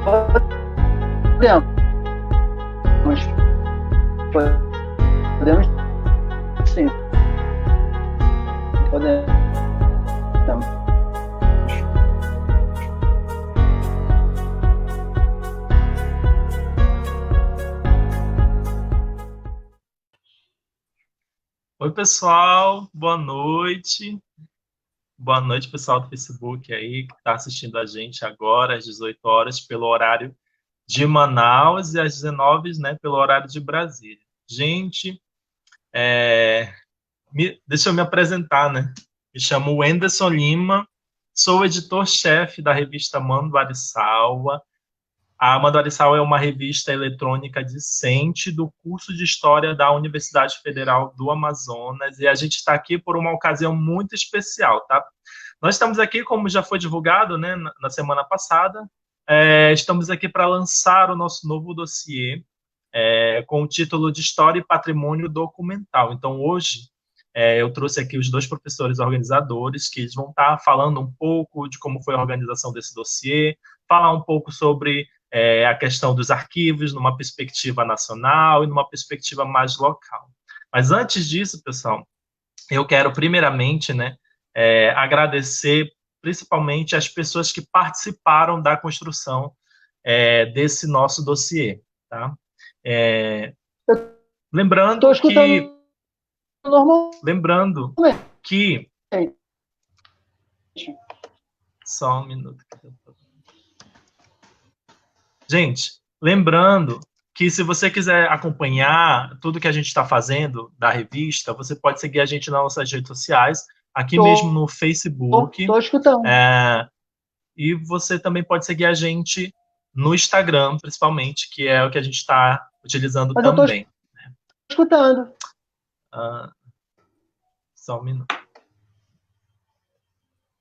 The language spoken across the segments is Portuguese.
Podemos sim. Podemos. Oi, pessoal, boa noite. Boa noite, pessoal do Facebook aí, que está assistindo a gente agora, às 18 horas, pelo horário de Manaus, e às 19, né, pelo horário de Brasília. Gente, deixa eu me apresentar, né? Me chamo Wenderson Lima, sou editor-chefe da revista Manduariçaua. A Manduariçaua é uma revista eletrônica discente do curso de História da Universidade Federal do Amazonas, e a gente está aqui por uma ocasião muito especial, tá? Nós estamos aqui, como já foi divulgado, né, na semana passada, estamos aqui para lançar o nosso novo dossiê, com o título de História e Patrimônio Documental. Então, hoje, eu trouxe aqui os dois professores organizadores, que eles vão estar falando um pouco de como foi a organização desse dossiê, falar um pouco sobre a questão dos arquivos numa perspectiva nacional e numa perspectiva mais local. Mas antes disso, pessoal, eu quero primeiramente, né, agradecer principalmente as pessoas que participaram da construção desse nosso dossiê, tá? Lembrando que só um minuto. Gente, lembrando que se você quiser acompanhar tudo que a gente está fazendo da revista, você pode seguir a gente nas nossas redes sociais, aqui mesmo no Facebook. Estou escutando. E você também pode seguir a gente no Instagram, principalmente, que é o que a gente está utilizando também. Estou escutando. Só um minuto.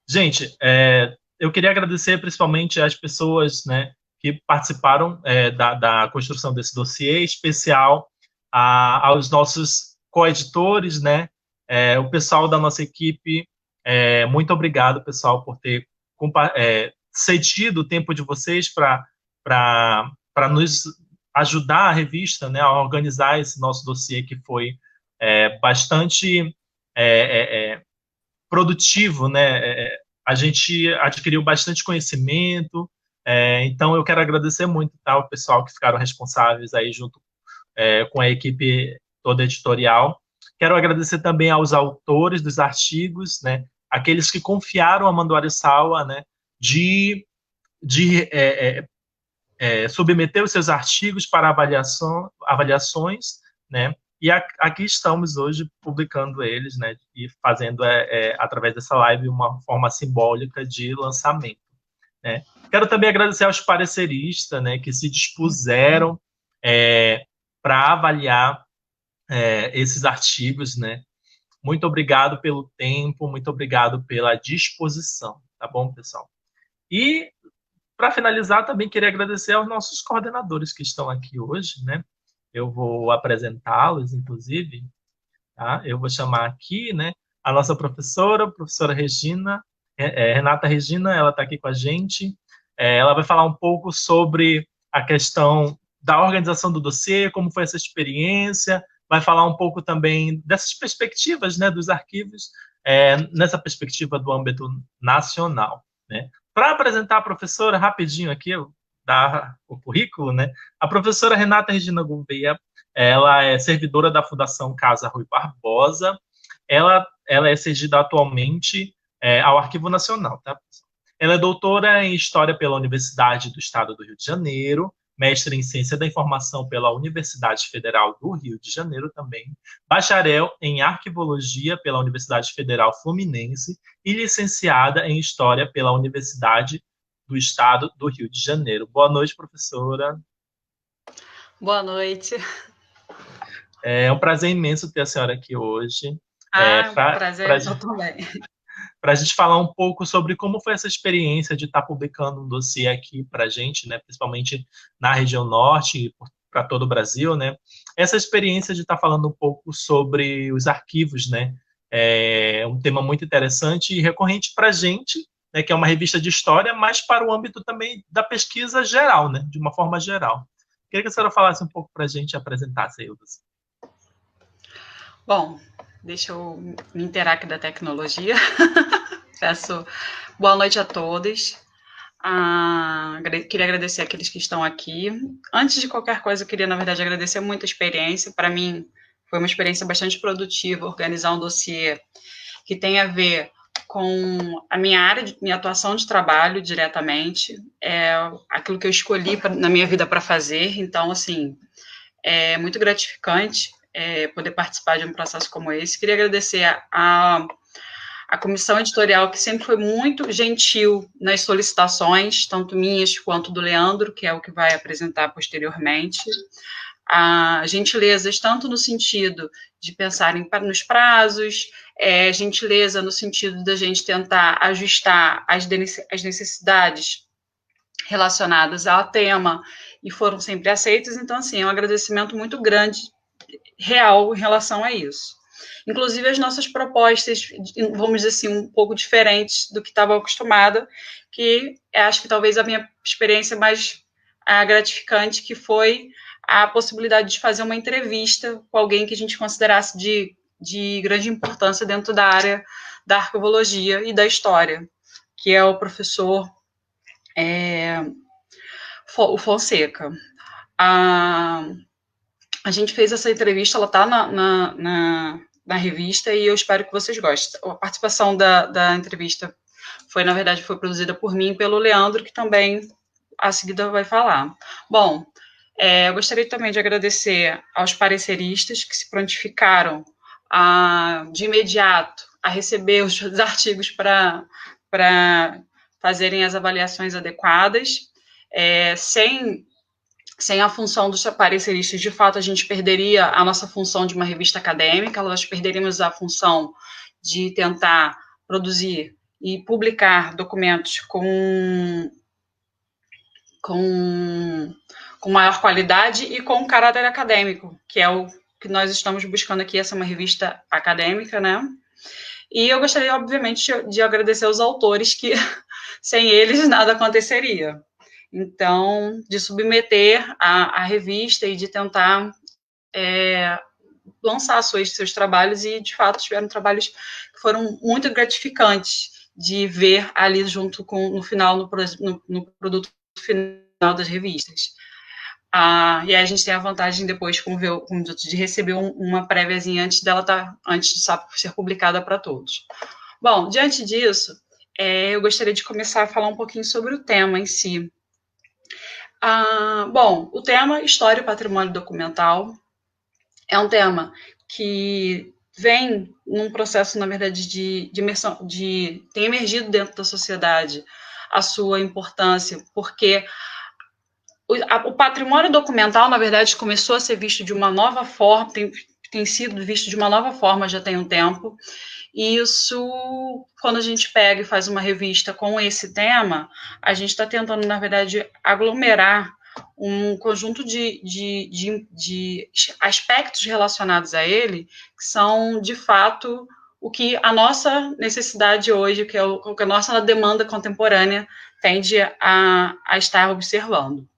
Gente, eu queria agradecer principalmente às pessoas, né, que participaram da construção desse dossiê, especial aos nossos coeditores, né, o pessoal da nossa equipe. Muito obrigado, pessoal, por ter cedido o tempo de vocês para nos ajudar a revista, né, a organizar esse nosso dossiê, que foi bastante produtivo, né? A gente adquiriu bastante conhecimento, então eu quero agradecer muito, tá, o pessoal que ficaram responsáveis aí junto com a equipe toda editorial. Quero agradecer também aos autores dos artigos, né, aqueles que confiaram a Manduariçaua, né, de submeter os seus artigos para avaliações, né, e aqui estamos hoje publicando eles, né, e fazendo, através dessa live, uma forma simbólica de lançamento, né. Quero também agradecer aos pareceristas, né, que se dispuseram para avaliar esses artigos, né. Muito obrigado pelo tempo, muito obrigado pela disposição, tá bom, pessoal? E, para finalizar, também queria agradecer aos nossos coordenadores que estão aqui hoje, né. Eu vou apresentá-los, inclusive, tá? Eu vou chamar aqui, né, a nossa professora Regina, Renata Regina, ela está aqui com a gente. Ela vai falar um pouco sobre a questão da organização do dossiê, como foi essa experiência, vai falar um pouco também dessas perspectivas, né, dos arquivos, nessa perspectiva do âmbito nacional, né? Para apresentar a professora, rapidinho aqui, dar o currículo, né? A professora Renata Regina Gouveia, ela é servidora da Fundação Casa Rui Barbosa. Ela é cedida atualmente ao Arquivo Nacional, tá? Ela é doutora em História pela Universidade do Estado do Rio de Janeiro, mestre em Ciência da Informação pela Universidade Federal do Rio de Janeiro também, bacharel em Arquivologia pela Universidade Federal Fluminense e licenciada em História pela Universidade do Estado do Rio de Janeiro. Boa noite, professora. Boa noite. É um prazer imenso ter a senhora aqui hoje. Prazer é meu também. Para a gente falar um pouco sobre como foi essa experiência de estar publicando um dossiê aqui para a gente, né, principalmente na região norte e para todo o Brasil, né? Essa experiência de estar falando um pouco sobre os arquivos, né? É um tema muito interessante e recorrente para a gente, né, que é uma revista de história, mas para o âmbito também da pesquisa geral, né, de uma forma geral. Queria que a senhora falasse um pouco para a gente, apresentasse, Ildas. Bom, deixa eu me inteirar aqui da tecnologia. Peço boa noite a todos. Queria agradecer aqueles que estão aqui. Antes de qualquer coisa, eu queria, na verdade, agradecer muito a experiência. Para mim, foi uma experiência bastante produtiva organizar um dossiê que tem a ver com a minha área, minha atuação de trabalho diretamente, aquilo que eu escolhi na minha vida para fazer. Então, assim, é muito gratificante poder participar de um processo como esse. Queria agradecer a comissão editorial, que sempre foi muito gentil nas solicitações, tanto minhas quanto do Leandro, que é o que vai apresentar posteriormente. A gentilezas, tanto no sentido de pensarem nos prazos, gentileza no sentido da gente tentar ajustar as necessidades relacionadas ao tema, e foram sempre aceitas. Então, assim, é um agradecimento muito grande, real, em relação a isso. Inclusive, as nossas propostas, vamos dizer assim, um pouco diferentes do que estava acostumada, que acho que talvez a minha experiência mais gratificante, que foi a possibilidade de fazer uma entrevista com alguém que a gente considerasse de grande importância dentro da área da arqueologia e da história, que é o professor o Fonseca. A gente fez essa entrevista, ela está na revista, e eu espero que vocês gostem. A participação da entrevista na verdade, foi produzida por mim e pelo Leandro, que também, a seguida, vai falar. Bom, eu gostaria também de agradecer aos pareceristas que se prontificaram de imediato a receber os artigos para fazerem as avaliações adequadas. Sem a função dos pareceristas, de fato, a gente perderia a nossa função de uma revista acadêmica, nós perderíamos a função de tentar produzir e publicar documentos com maior qualidade e com caráter acadêmico, que é o que nós estamos buscando aqui. Essa é uma revista acadêmica, né? E eu gostaria, obviamente, de agradecer aos autores, que sem eles nada aconteceria. Então, de submeter a revista e de tentar lançar seus trabalhos, e, de fato, tiveram trabalhos que foram muito gratificantes de ver ali junto no final, no produto final das revistas. E aí a gente tem a vantagem depois, de receber uma préviazinha antes de ser publicada para todos. Bom, diante disso, eu gostaria de começar a falar um pouquinho sobre o tema em si. Bom, o tema História e Patrimônio Documental é um tema que vem num processo, na verdade, de imersão, tem emergido dentro da sociedade a sua importância, porque o patrimônio documental, na verdade, começou a ser visto de uma nova forma, tem sido visto de uma nova forma já tem um tempo, e isso, quando a gente pega e faz uma revista com esse tema, a gente está tentando, na verdade, aglomerar um conjunto de aspectos relacionados a ele, que são, de fato, o que a nossa necessidade hoje, que é o que a nossa demanda contemporânea tende a estar observando.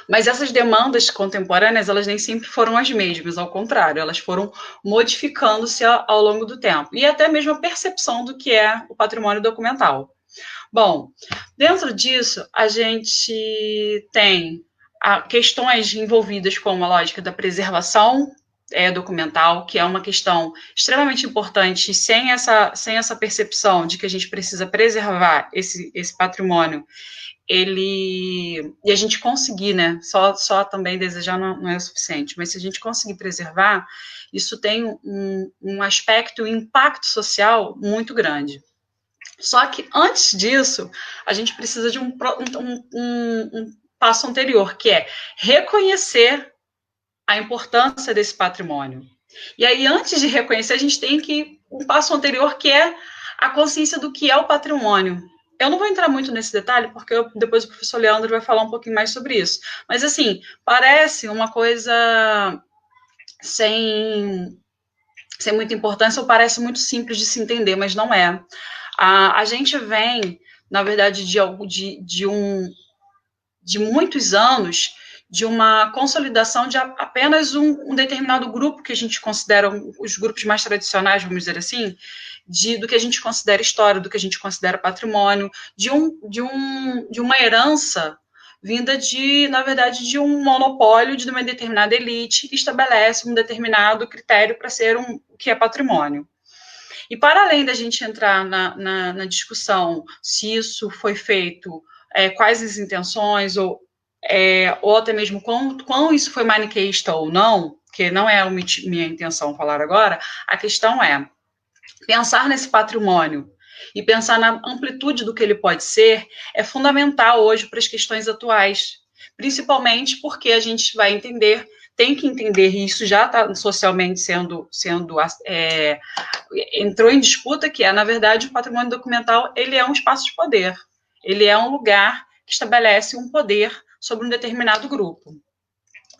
Mas essas demandas contemporâneas, elas nem sempre foram as mesmas, ao contrário, elas foram modificando-se ao longo do tempo, e até mesmo a percepção do que é o patrimônio documental. Bom, dentro disso, a gente tem questões envolvidas com a lógica da preservação documental, que é uma questão extremamente importante. Sem essa percepção de que a gente precisa preservar esse patrimônio, e a gente conseguir, né, só também desejar não é o suficiente, mas se a gente conseguir preservar, isso tem um aspecto, um impacto social muito grande. Só que, antes disso, a gente precisa de um passo anterior, que é reconhecer a importância desse patrimônio. E aí, antes de reconhecer, a gente tem um passo anterior, que é a consciência do que é o patrimônio. Eu não vou entrar muito nesse detalhe, porque depois o professor Leandro vai falar um pouquinho mais sobre isso. Mas, assim, parece uma coisa sem muita importância, ou parece muito simples de se entender, mas não é. A gente vem, na verdade, de muitos anos de uma consolidação de apenas um determinado grupo que a gente considera os grupos mais tradicionais, vamos dizer assim, do que a gente considera história, do que a gente considera patrimônio, de uma herança vinda na verdade, de um monopólio de uma determinada elite que estabelece um determinado critério para ser o que é patrimônio. E para além da gente entrar na discussão se isso foi feito, quais as intenções, ou até mesmo quão isso foi maniqueísta ou não, que não é minha intenção falar agora, a questão é pensar nesse patrimônio e pensar na amplitude do que ele pode ser é fundamental hoje para as questões atuais, principalmente porque a gente vai entender, tem que entender, e isso já está socialmente entrou em disputa, que na verdade, o patrimônio documental, ele é um espaço de poder, ele é um lugar que estabelece um poder sobre um determinado grupo.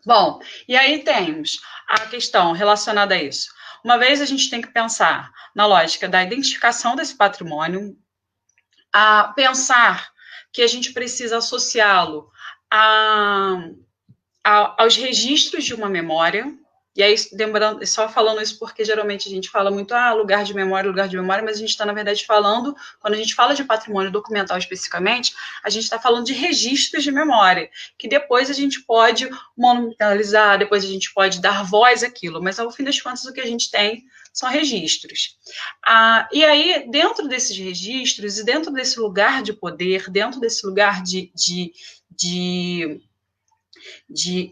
Bom, e aí temos a questão relacionada a isso. Uma vez a gente tem que pensar na lógica da identificação desse patrimônio, a pensar que a gente precisa associá-lo aos registros de uma memória, e aí, lembrando, só falando isso porque geralmente a gente fala muito, lugar de memória, mas a gente está, na verdade, falando, quando a gente fala de patrimônio documental especificamente, a gente está falando de registros de memória, que depois a gente pode monumentalizar, depois a gente pode dar voz àquilo, mas ao fim das contas o que a gente tem são registros. E aí, dentro desses registros, e dentro desse lugar de poder, dentro desse lugar de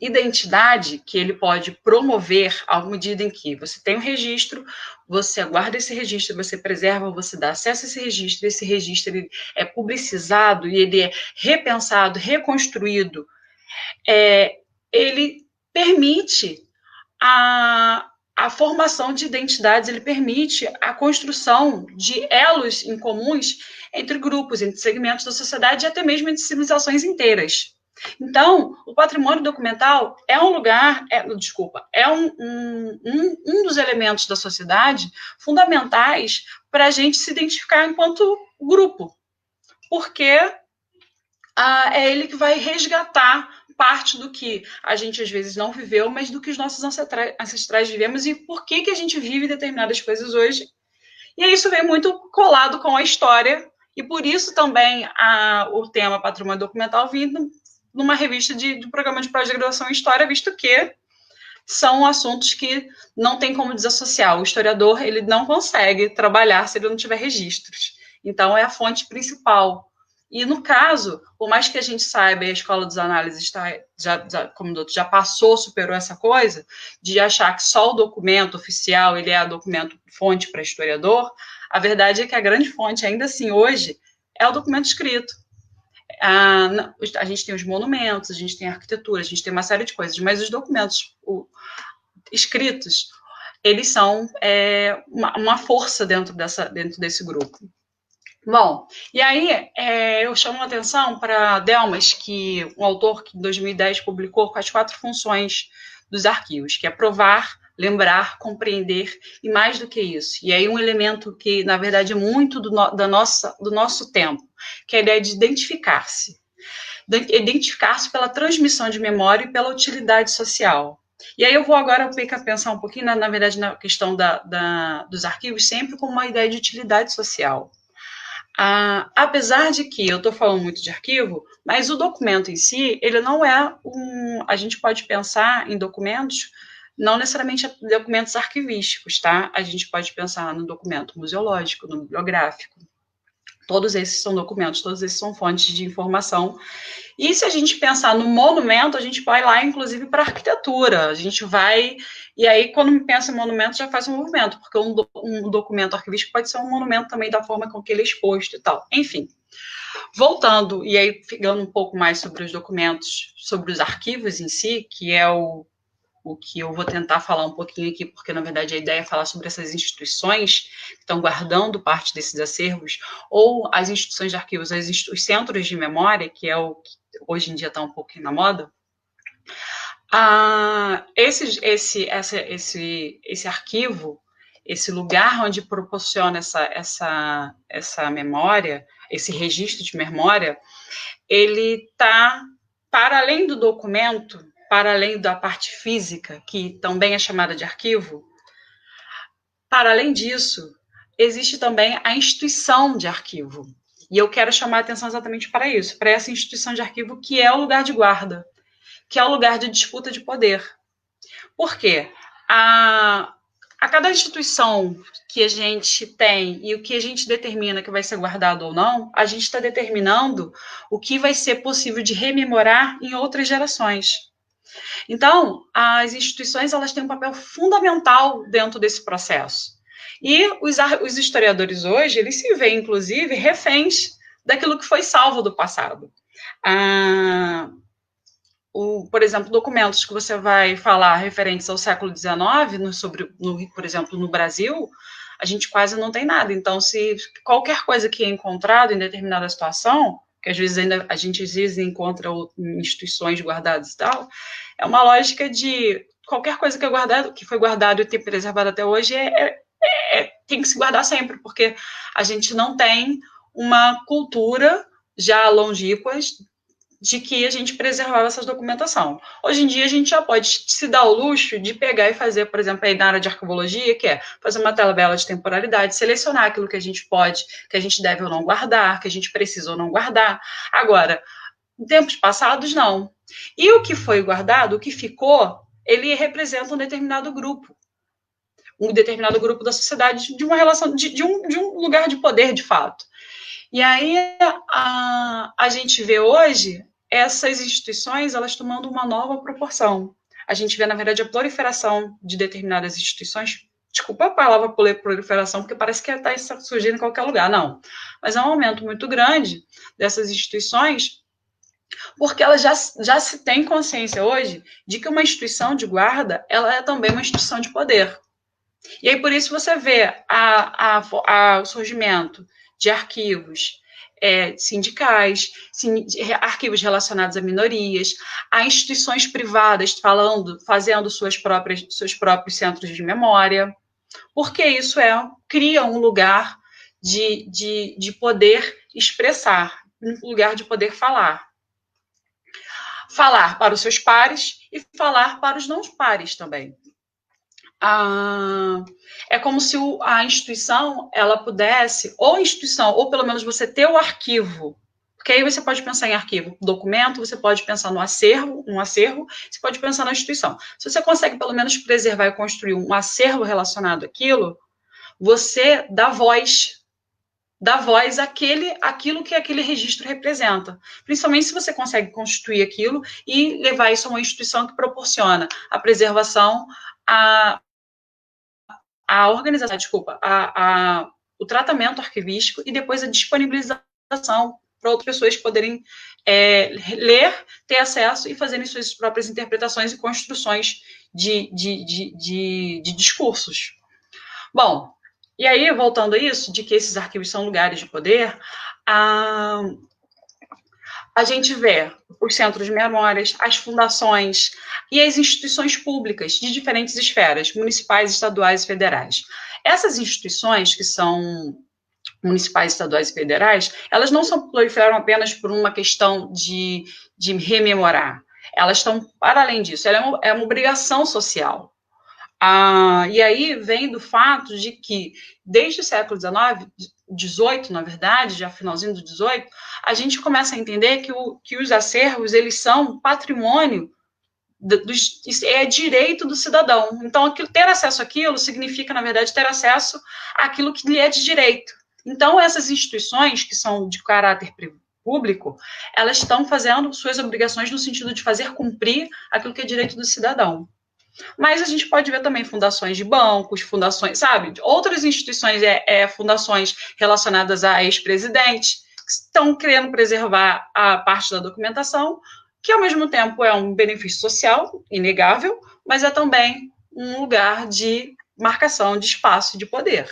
identidade que ele pode promover à medida em que você tem um registro, você guarda esse registro, você preserva, você dá acesso a esse registro ele é publicizado e ele é repensado, reconstruído, ele permite a formação de identidades, ele permite a construção de elos em comuns entre grupos, entre segmentos da sociedade e até mesmo entre civilizações inteiras. Então, o patrimônio documental é um lugar, um dos elementos da sociedade fundamentais para a gente se identificar enquanto grupo, porque é ele que vai resgatar parte do que a gente às vezes não viveu, mas do que os nossos ancestrais vivemos e por que a gente vive determinadas coisas hoje. E isso vem muito colado com a história, e por isso também o tema patrimônio documental vindo numa revista de programa de pós-graduação em História, visto que são assuntos que não tem como desassociar. O historiador, ele não consegue trabalhar se ele não tiver registros. Então, é a fonte principal. E, no caso, por mais que a gente saiba, a Escola dos Análises como doutor, já passou, superou essa coisa, de achar que só o documento oficial ele é o documento fonte para historiador, a verdade é que a grande fonte, ainda assim, hoje, é o documento escrito. A gente tem os monumentos, a gente tem a arquitetura, a gente tem uma série de coisas, mas os documentos escritos, eles são uma força dentro desse grupo. Bom, e aí eu chamo a atenção para Delmas, um autor que em 2010 publicou as 4 funções dos arquivos, que é provar, lembrar, compreender e mais do que isso. E aí um elemento que, na verdade, é muito do nosso tempo, que é a ideia de identificar-se. Identificar-se pela transmissão de memória e pela utilidade social. E aí eu vou agora pensar um pouquinho, na verdade, na questão dos arquivos, sempre com uma ideia de utilidade social. Apesar de que eu estou falando muito de arquivo, mas o documento em si, ele não é a gente pode pensar em documentos, não necessariamente documentos arquivísticos, tá? A gente pode pensar no documento museológico, no bibliográfico. Todos esses são documentos, todos esses são fontes de informação. E se a gente pensar no monumento, a gente vai lá, inclusive, para a arquitetura. A gente vai... E aí, quando pensa em monumento, já faz um movimento, porque um documento arquivístico pode ser um monumento também da forma com que ele é exposto e tal. Enfim, voltando, e aí pegando um pouco mais sobre os documentos, sobre os arquivos em si, que é o que eu vou tentar falar um pouquinho aqui, porque, na verdade, a ideia é falar sobre essas instituições que estão guardando parte desses acervos, ou as instituições de arquivos, os centros de memória, que é o que hoje em dia está um pouquinho na moda. Esse arquivo, esse lugar onde proporciona essa memória, esse registro de memória, ele está para além do documento, para além da parte física, que também é chamada de arquivo. Para além disso, existe também a instituição de arquivo. E eu quero chamar a atenção exatamente para isso, para essa instituição de arquivo que é o lugar de guarda, que é o lugar de disputa de poder. Por quê? A cada instituição que a gente tem e o que a gente determina que vai ser guardado ou não, a gente está determinando o que vai ser possível de rememorar em outras gerações. Então, as instituições elas têm um papel fundamental dentro desse processo. E os historiadores hoje, eles se veem, inclusive, reféns daquilo que foi salvo do passado. Por exemplo, documentos que você vai falar referentes ao século XIX, por exemplo, no Brasil, a gente quase não tem nada. Então, se qualquer coisa que é encontrado em determinada situação, que às vezes a gente encontra em instituições guardadas e tal, é uma lógica de qualquer coisa que foi guardado e tem preservado até hoje tem que se guardar sempre, porque a gente não tem uma cultura já longínqua de que a gente preservava essa documentação. Hoje em dia, a gente já pode se dar o luxo de pegar e fazer, por exemplo, aí na área de arquivologia, que é fazer uma tabela de temporalidade, selecionar aquilo que a gente pode, que a gente deve ou não guardar, que a gente precisa ou não guardar. Agora, em tempos passados, não. E o que foi guardado, o que ficou, ele representa um determinado grupo da sociedade, de uma relação, de um lugar de poder, de fato. E aí, a gente vê hoje essas instituições, elas tomando uma nova proporção. A gente vê, na verdade, a proliferação de determinadas instituições. Desculpa a palavra proliferação, porque parece que está surgindo em qualquer lugar. Não. Mas é um aumento muito grande dessas instituições, porque ela já se tem consciência hoje de que uma instituição de guarda, ela é também uma instituição de poder. E aí, por isso, você vê o surgimento de arquivos sindicais, arquivos relacionados a minorias, a instituições privadas fazendo seus próprios centros de memória, porque isso cria um lugar de poder expressar, um lugar de poder falar. Falar para os seus pares e falar para os não pares também. É como se a instituição, ela pudesse, ou pelo menos você ter o arquivo, porque aí você pode pensar em arquivo, documento, você pode pensar no acervo, você pode pensar na instituição. Se você consegue pelo menos preservar e construir um acervo relacionado àquilo, você dá voz àquilo que aquele registro representa. Principalmente se você consegue constituir aquilo e levar isso a uma instituição que proporciona a preservação, o tratamento arquivístico e depois a disponibilização para outras pessoas poderem ler, ter acesso e fazerem suas próprias interpretações e construções de discursos. Bom, e aí, voltando a isso, de que esses arquivos são lugares de poder, a gente vê os centros de memórias, as fundações e as instituições públicas de diferentes esferas, municipais, estaduais e federais. Essas instituições, que são municipais, estaduais e federais, elas não proliferam apenas por uma questão de rememorar. Elas estão, para além disso, ela é uma obrigação social. E aí vem do fato de que, desde o século XVIII, na verdade, já finalzinho do XVIII, a gente começa a entender que os acervos, eles são patrimônio, é direito do cidadão. Então, ter acesso àquilo significa, na verdade, ter acesso àquilo que lhe é de direito. Então, essas instituições, que são de caráter público, elas estão fazendo suas obrigações no sentido de fazer cumprir aquilo que é direito do cidadão. Mas a gente pode ver também fundações de bancos, fundações, outras instituições, fundações relacionadas a ex-presidentes, que estão querendo preservar a parte da documentação, que ao mesmo tempo é um benefício social, inegável, mas é também um lugar de marcação de espaço de poder.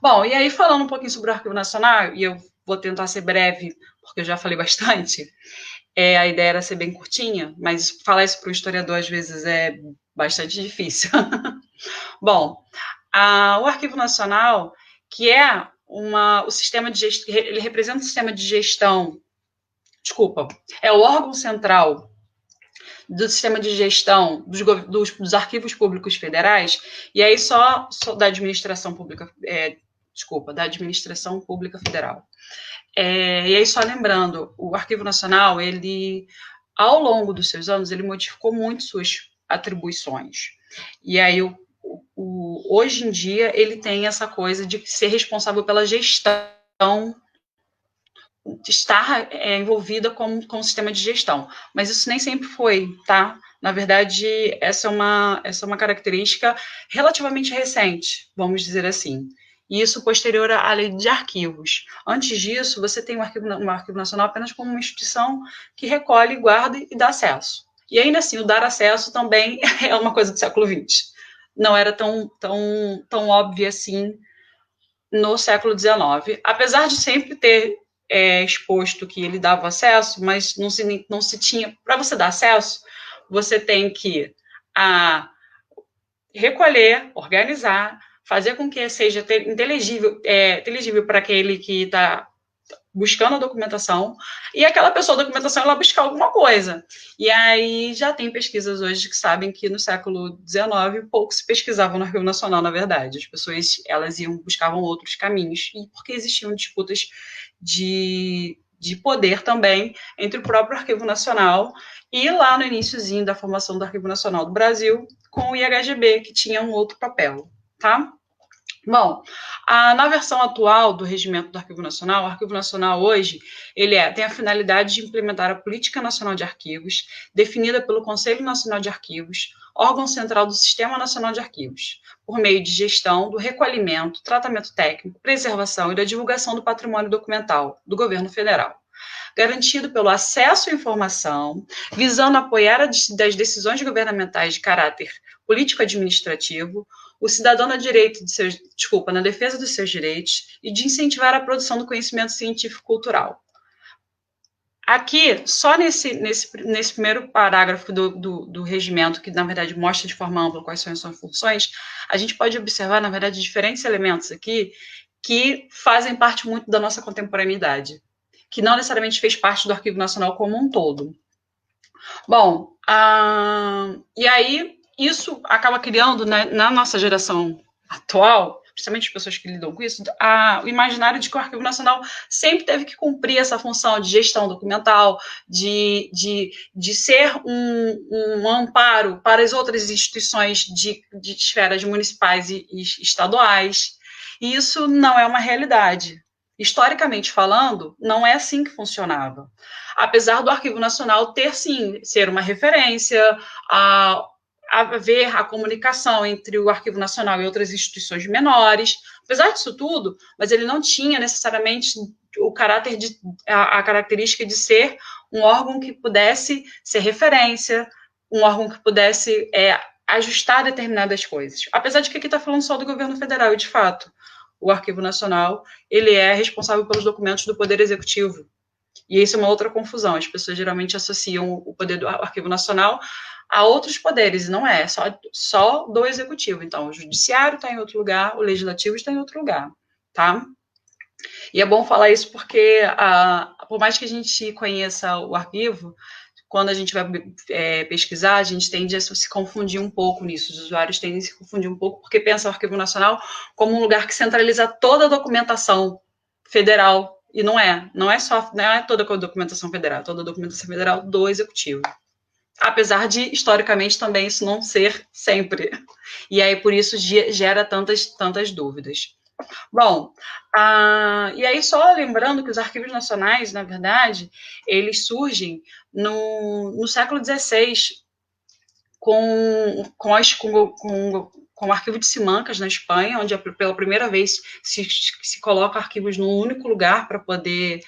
Bom, e aí falando um pouquinho sobre o Arquivo Nacional, e eu vou tentar ser breve, porque eu já falei bastante, a ideia era ser bem curtinha, mas falar isso para o historiador às vezes é bastante difícil. Bom, o Arquivo Nacional, que é o sistema de gestão, ele representa o sistema de gestão, é o órgão central do sistema de gestão dos arquivos públicos federais, e aí só da administração pública, da administração pública federal. E aí só lembrando, o Arquivo Nacional, ele, ao longo dos seus anos, ele modificou muito suas atribuições. E aí, hoje em dia, ele tem essa coisa de ser responsável pela gestão, de estar envolvida com o sistema de gestão. Mas isso nem sempre foi, tá? Na verdade, essa é uma característica relativamente recente, vamos dizer assim. E isso posterior à lei de arquivos. Antes disso, você tem um arquivo nacional apenas como uma instituição que recolhe, guarda e dá acesso. E ainda assim, o dar acesso também é uma coisa do século XX. Não era tão óbvio assim no século XIX. Apesar de sempre ter exposto que ele dava acesso, mas não se tinha... Para você dar acesso, você tem que recolher, organizar, fazer com que seja inteligível para aquele que está buscando a documentação, e aquela pessoa da documentação ela buscar alguma coisa. E aí já tem pesquisas hoje que sabem que no século XIX pouco se pesquisava no Arquivo Nacional, na verdade. As pessoas elas buscavam outros caminhos, e porque existiam disputas de poder também entre o próprio Arquivo Nacional e lá no iniciozinho da formação do Arquivo Nacional do Brasil, com o IHGB, que tinha um outro papel, tá? Bom, na versão atual do regimento do Arquivo Nacional, o Arquivo Nacional hoje, ele tem a finalidade de implementar a Política Nacional de Arquivos, definida pelo Conselho Nacional de Arquivos, órgão central do Sistema Nacional de Arquivos, por meio de gestão do recolhimento, tratamento técnico, preservação e da divulgação do patrimônio documental do governo federal, garantido pelo acesso à informação, visando apoiar das decisões governamentais de caráter político-administrativo, o cidadão na defesa dos seus direitos e de incentivar a produção do conhecimento científico-cultural. Aqui, só nesse primeiro parágrafo do regimento, que na verdade mostra de forma ampla quais são as suas funções, a gente pode observar, na verdade, diferentes elementos aqui que fazem parte muito da nossa contemporaneidade, que não necessariamente fez parte do Arquivo Nacional como um todo. Bom, e aí isso acaba criando, né, na nossa geração atual, principalmente as pessoas que lidam com isso, o imaginário de que o Arquivo Nacional sempre teve que cumprir essa função de gestão documental, de ser um amparo para as outras instituições de esferas municipais e estaduais. E isso não é uma realidade. Historicamente falando, não é assim que funcionava. Apesar do Arquivo Nacional ser uma referência, haver a comunicação entre o Arquivo Nacional e outras instituições menores, apesar disso tudo, mas ele não tinha necessariamente a característica de ser um órgão que pudesse ser referência, um órgão que pudesse ajustar determinadas coisas. Apesar de que aqui está falando só do governo federal, e de fato, o Arquivo Nacional, ele é responsável pelos documentos do Poder Executivo. E isso é uma outra confusão. As pessoas geralmente associam o poder do Arquivo Nacional a outros poderes, e não é só do Executivo. Então, o Judiciário está em outro lugar, o Legislativo está em outro lugar, tá? E é bom falar isso porque, por mais que a gente conheça o arquivo, quando a gente vai pesquisar, a gente tende a se confundir um pouco nisso. Os usuários tendem a se confundir um pouco porque pensam o Arquivo Nacional como um lugar que centraliza toda a documentação federal. E não é toda a documentação federal, toda a documentação federal do Executivo. Apesar de, historicamente, também isso não ser sempre. E aí, por isso, gera tantas dúvidas. Bom, e aí só lembrando que os arquivos nacionais, na verdade, eles surgem no século XVI, com o arquivo de Simancas, na Espanha, onde pela primeira vez se coloca arquivos num único lugar para poder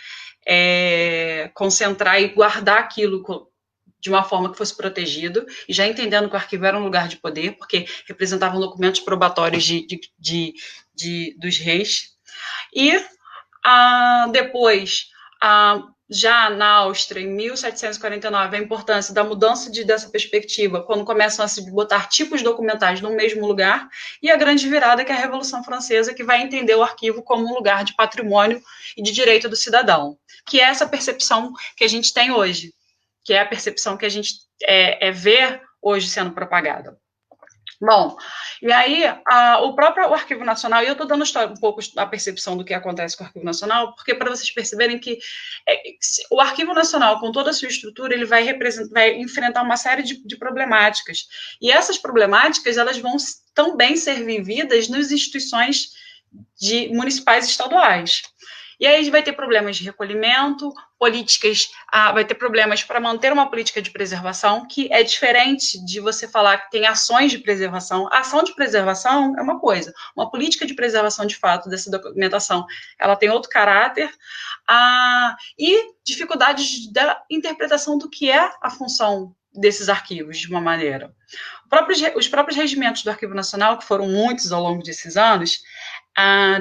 concentrar e guardar aquilo de uma forma que fosse protegido, e já entendendo que o arquivo era um lugar de poder, porque representavam documentos probatórios dos reis. E depois, já na Áustria, em 1749, a importância da mudança dessa perspectiva, quando começam a se botar tipos documentais no mesmo lugar, e a grande virada, que é a Revolução Francesa, que vai entender o arquivo como um lugar de patrimônio e de direito do cidadão, que é essa percepção que a gente tem hoje, que é a percepção que a gente vê hoje sendo propagada. Bom, e aí o próprio Arquivo Nacional, e eu estou dando um pouco a percepção do que acontece com o Arquivo Nacional, porque para vocês perceberem que o Arquivo Nacional, com toda a sua estrutura, ele vai enfrentar uma série de problemáticas, e essas problemáticas elas vão também ser vividas nas instituições municipais e estaduais. E aí a gente vai ter problemas de recolhimento, políticas, vai ter problemas para manter uma política de preservação, que é diferente de você falar que tem ações de preservação. A ação de preservação é uma coisa, uma política de preservação, de fato, dessa documentação, ela tem outro caráter, e dificuldades da interpretação do que é a função desses arquivos, de uma maneira. Os próprios regimentos do Arquivo Nacional, que foram muitos ao longo desses anos,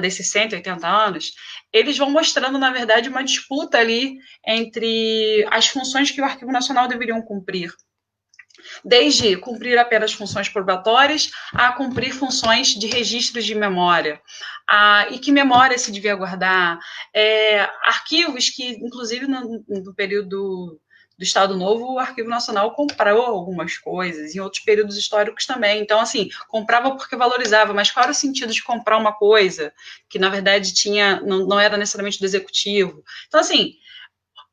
desses 180 anos, eles vão mostrando, na verdade, uma disputa ali entre as funções que o Arquivo Nacional deveriam cumprir. Desde cumprir apenas funções probatórias a cumprir funções de registros de memória. E que memória se devia guardar? Arquivos que, inclusive, no período do Estado Novo, o Arquivo Nacional comprou algumas coisas, em outros períodos históricos também. Então, assim, comprava porque valorizava, mas qual era o sentido de comprar uma coisa que, na verdade, não era necessariamente do executivo? Então, assim,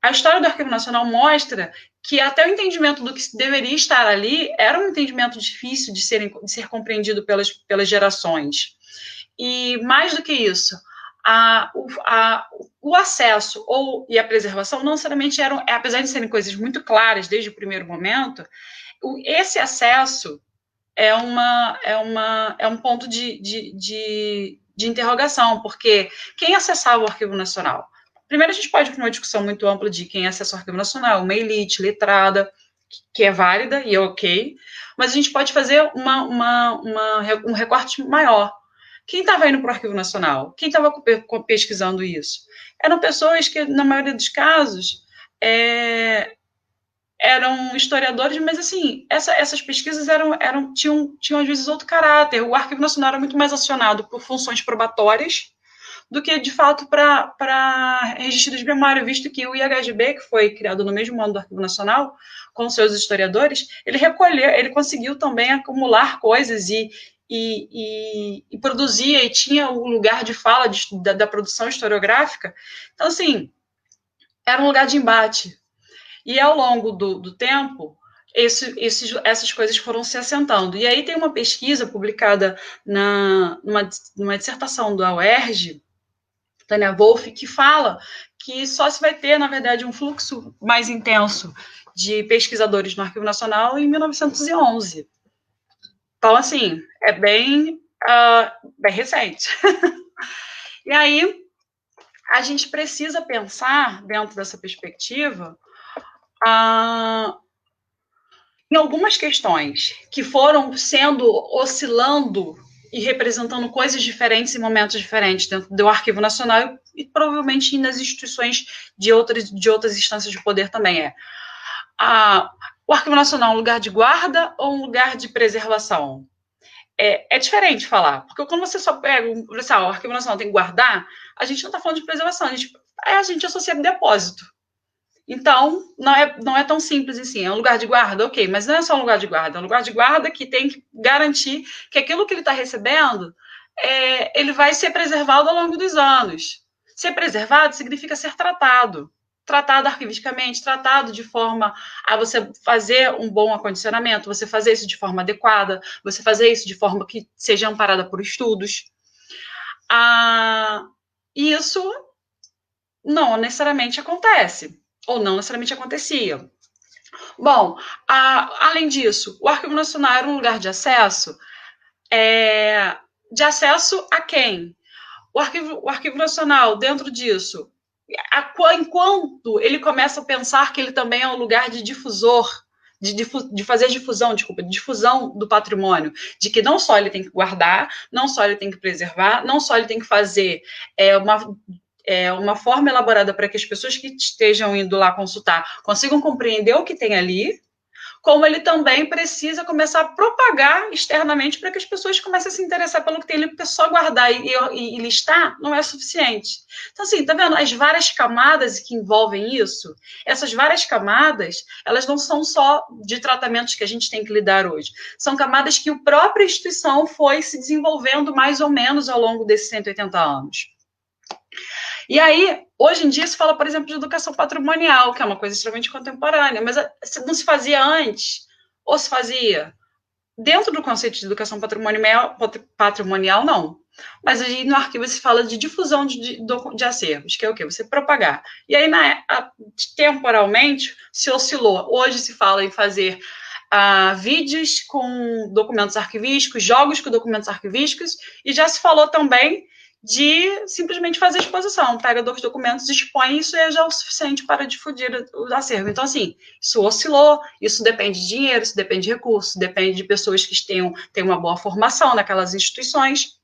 a história do Arquivo Nacional mostra que até o entendimento do que deveria estar ali era um entendimento difícil de ser compreendido pelas gerações. E, mais do que isso, o acesso e a preservação não necessariamente apesar de serem coisas muito claras desde o primeiro momento, esse acesso é um ponto de interrogação, porque quem acessava o Arquivo Nacional? Primeiro, a gente pode ir para uma discussão muito ampla de quem acessa o Arquivo Nacional, uma elite letrada, que é válida e é ok, mas a gente pode fazer um recorte maior. Quem estava indo para o Arquivo Nacional? Quem estava pesquisando isso? Eram pessoas que, na maioria dos casos, eram historiadores, mas, assim, essas pesquisas tinham, às vezes, outro caráter. O Arquivo Nacional era muito mais acionado por funções probatórias do que, de fato, para registro de memória, visto que o IHGB, que foi criado no mesmo ano do Arquivo Nacional, com seus historiadores, ele conseguiu também acumular coisas e produzia, e tinha o lugar de fala da produção historiográfica. Então, assim, era um lugar de embate. E, ao longo do tempo, essas coisas foram se assentando. E aí tem uma pesquisa publicada numa dissertação da UERJ, Tânia Wolff, que fala que só se vai ter, na verdade, um fluxo mais intenso de pesquisadores no Arquivo Nacional em 1911. Então, assim, é bem recente. E aí, a gente precisa pensar, dentro dessa perspectiva, em algumas questões que foram oscilando e representando coisas diferentes em momentos diferentes dentro do Arquivo Nacional e provavelmente nas instituições de outras instâncias de poder também. O Arquivo Nacional é um lugar de guarda ou um lugar de preservação? É diferente falar, porque quando você só pega o Arquivo Nacional tem que guardar, a gente não está falando de preservação, a gente associa com depósito. Então, não é tão simples assim. É um lugar de guarda? Ok, mas não é só um lugar de guarda. É um lugar de guarda que tem que garantir que aquilo que ele está recebendo, ele vai ser preservado ao longo dos anos. Ser preservado significa ser tratado arquivisticamente, tratado de forma a você fazer um bom acondicionamento, você fazer isso de forma adequada, você fazer isso de forma que seja amparada por estudos. E isso não necessariamente acontece. Ou não necessariamente acontecia. Bom, além disso, o Arquivo Nacional era um lugar de acesso a quem? O Arquivo Nacional, dentro disso, enquanto ele começa a pensar que ele também é um lugar de difusor, de fazer difusão do patrimônio, de que não só ele tem que guardar, não só ele tem que preservar, não só ele tem que fazer uma forma elaborada para que as pessoas que estejam indo lá consultar consigam compreender o que tem ali, como ele também precisa começar a propagar externamente para que as pessoas comecem a se interessar pelo que tem ali, porque só guardar e listar não é suficiente. Então, assim, tá vendo? As várias camadas que envolvem isso, essas várias camadas, elas não são só de tratamentos que a gente tem que lidar hoje, são camadas que a própria instituição foi se desenvolvendo mais ou menos ao longo desses 180 anos. E aí, hoje em dia, se fala, por exemplo, de educação patrimonial, que é uma coisa extremamente contemporânea, mas não se fazia antes, ou se fazia? Dentro do conceito de educação patrimonial não. Mas aí no arquivo se fala de difusão de acervos, que é o quê? Você propagar. E aí, temporalmente, se oscilou. Hoje se fala em fazer vídeos com documentos arquivísticos, jogos com documentos arquivísticos, e já se falou também de simplesmente fazer exposição, pega 2 documentos, expõe, isso é já o suficiente para difundir o acervo. Então, assim, isso oscilou, isso depende de dinheiro, isso depende de recursos, depende de pessoas que tenham uma boa formação naquelas instituições.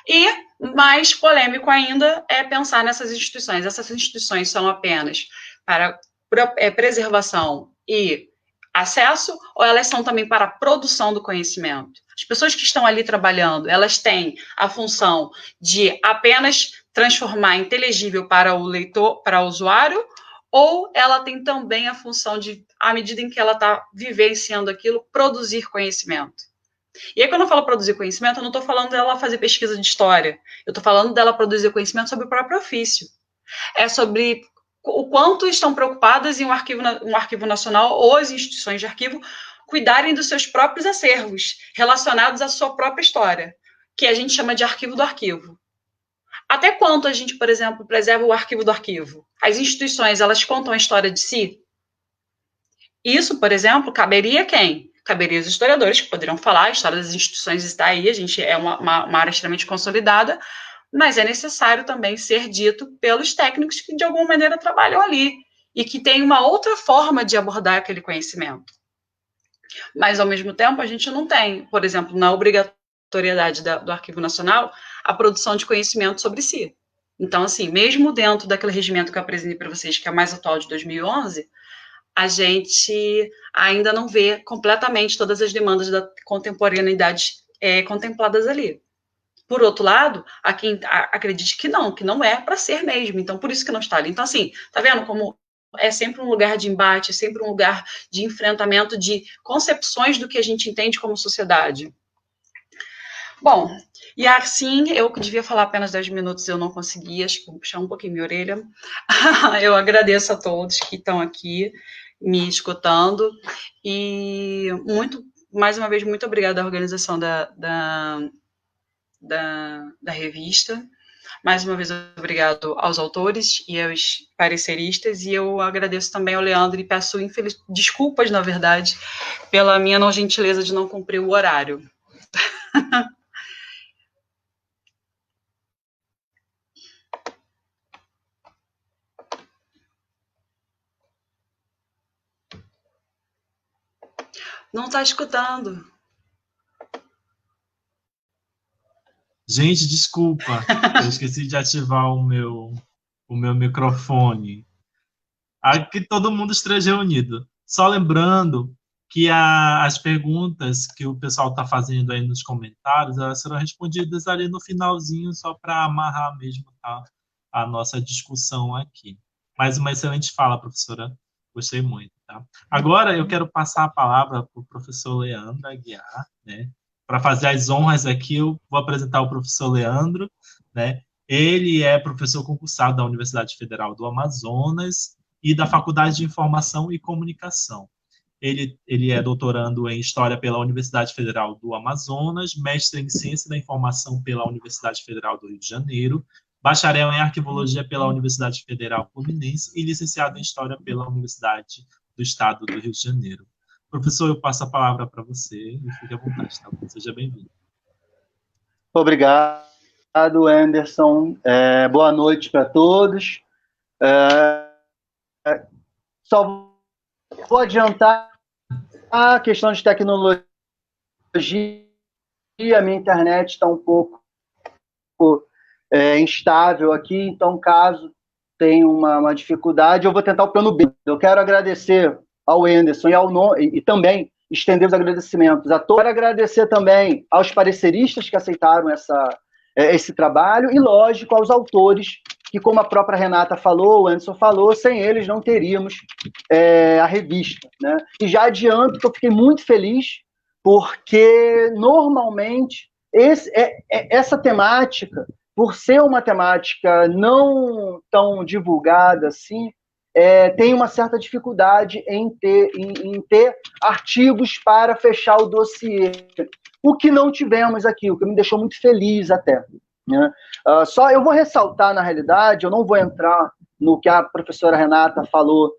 E, mais polêmico ainda, é pensar nessas instituições. Essas instituições são apenas para preservação e acesso, ou elas são também para a produção do conhecimento? As pessoas que estão ali trabalhando, elas têm a função de apenas transformar inteligível para o leitor, para o usuário, ou ela tem também a função de, à medida em que ela está vivenciando aquilo, produzir conhecimento? E aí, quando eu falo produzir conhecimento, eu não estou falando dela fazer pesquisa de história, eu estou falando dela produzir conhecimento sobre o próprio ofício. É sobre o quanto estão preocupadas em um arquivo nacional ou as instituições de arquivo cuidarem dos seus próprios acervos relacionados à sua própria história, que a gente chama de arquivo do arquivo. Até quanto a gente, por exemplo, preserva o arquivo do arquivo? As instituições, elas contam a história de si? Isso, por exemplo, caberia a quem? Caberia aos historiadores, que poderiam falar, a história das instituições está aí, a gente é uma área extremamente consolidada, mas é necessário também ser dito pelos técnicos que, de alguma maneira, trabalham ali e que têm uma outra forma de abordar aquele conhecimento. Mas, ao mesmo tempo, a gente não tem, por exemplo, na obrigatoriedade do Arquivo Nacional, a produção de conhecimento sobre si. Então, assim, mesmo dentro daquele regimento que eu apresentei para vocês, que é mais atual de 2011, a gente ainda não vê completamente todas as demandas da contemporaneidade contempladas ali. Por outro lado, há quem acredite que não é para ser mesmo, então por isso que não está ali. Então, assim, tá vendo como é sempre um lugar de embate, é sempre um lugar de enfrentamento de concepções do que a gente entende como sociedade. Bom, e assim, eu que devia falar apenas 10 minutos, eu não consegui, acho que vou puxar um pouquinho minha orelha. Eu agradeço a todos que estão aqui me escutando, e mais uma vez, muito obrigada à organização da revista. Mais uma vez, obrigado aos autores e aos pareceristas, e eu agradeço também ao Leandro e peço desculpas, na verdade, pela minha não gentileza de não cumprir o horário. Não está escutando. Gente, desculpa, eu esqueci de ativar o meu microfone. Aqui todo mundo esteja reunido. Só lembrando que as perguntas que o pessoal está fazendo aí nos comentários, elas serão respondidas ali no finalzinho, só para amarrar mesmo, tá, a nossa discussão aqui. Mas uma excelente fala, professora. Gostei muito, tá? Agora eu quero passar a palavra para o professor Leandro Aguiar, né? Para fazer as honras aqui, eu vou apresentar o professor Leandro, né? Ele é professor concursado da Universidade Federal do Amazonas e da Faculdade de Informação e Comunicação. Ele é doutorando em História pela Universidade Federal do Amazonas, mestre em Ciência da Informação pela Universidade Federal do Rio de Janeiro, bacharel em Arquivologia pela Universidade Federal Fluminense e licenciado em História pela Universidade do Estado do Rio de Janeiro. Professor, eu passo a palavra para você e fique à vontade, tá bom? Seja bem-vindo. Obrigado, Anderson. Boa noite para todos. Só vou adiantar a questão de tecnologia. A minha internet está um pouco instável aqui, então caso tenha uma dificuldade, eu vou tentar o plano B. Eu quero agradecer ao Anderson e também estender os agradecimentos a todos. Quero agradecer também aos pareceristas que aceitaram esse trabalho e, lógico, aos autores que, como a própria Renata falou, o Anderson falou, sem eles não teríamos a revista, né? E já adianto que eu fiquei muito feliz, porque, normalmente, essa temática, por ser uma temática não tão divulgada assim, tem uma certa dificuldade em ter artigos para fechar o dossiê. O que não tivemos aqui, o que me deixou muito feliz até, né? Só eu vou ressaltar, na realidade, eu não vou entrar no que a professora Renata falou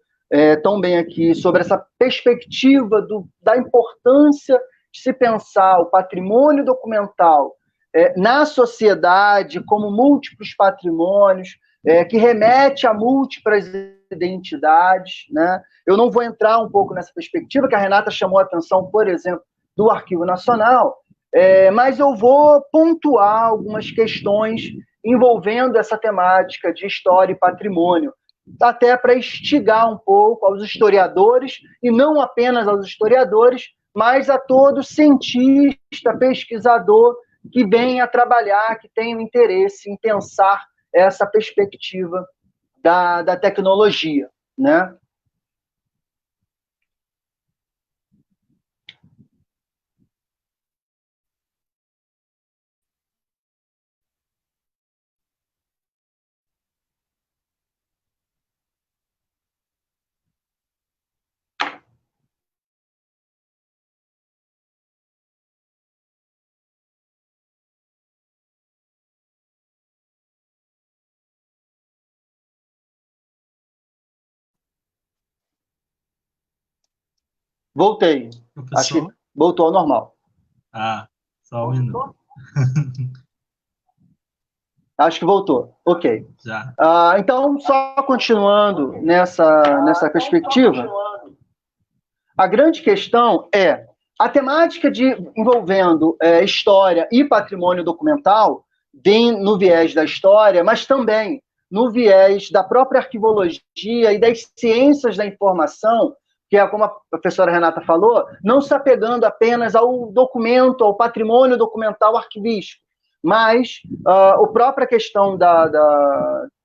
tão bem aqui, sobre essa perspectiva da importância de se pensar o patrimônio documental na sociedade como múltiplos patrimônios, que remete a múltiplas identidades, né? Eu não vou entrar um pouco nessa perspectiva, que a Renata chamou a atenção, por exemplo, do Arquivo Nacional, mas eu vou pontuar algumas questões envolvendo essa temática de história e patrimônio, até para instigar um pouco aos historiadores, e não apenas aos historiadores, mas a todo cientista, pesquisador que venha trabalhar, que tenha um interesse em pensar essa perspectiva da tecnologia, né? Voltei. Professor? Acho que voltou ao normal. Só um minuto. Acho que voltou. Ok. Já. Então, só continuando nessa perspectiva, a grande questão é a temática envolvendo história e patrimônio documental vem no viés da história, mas também no viés da própria arquivologia e das ciências da informação, que é, como a professora Renata falou, não se apegando apenas ao documento, ao patrimônio documental arquivístico, mas a própria questão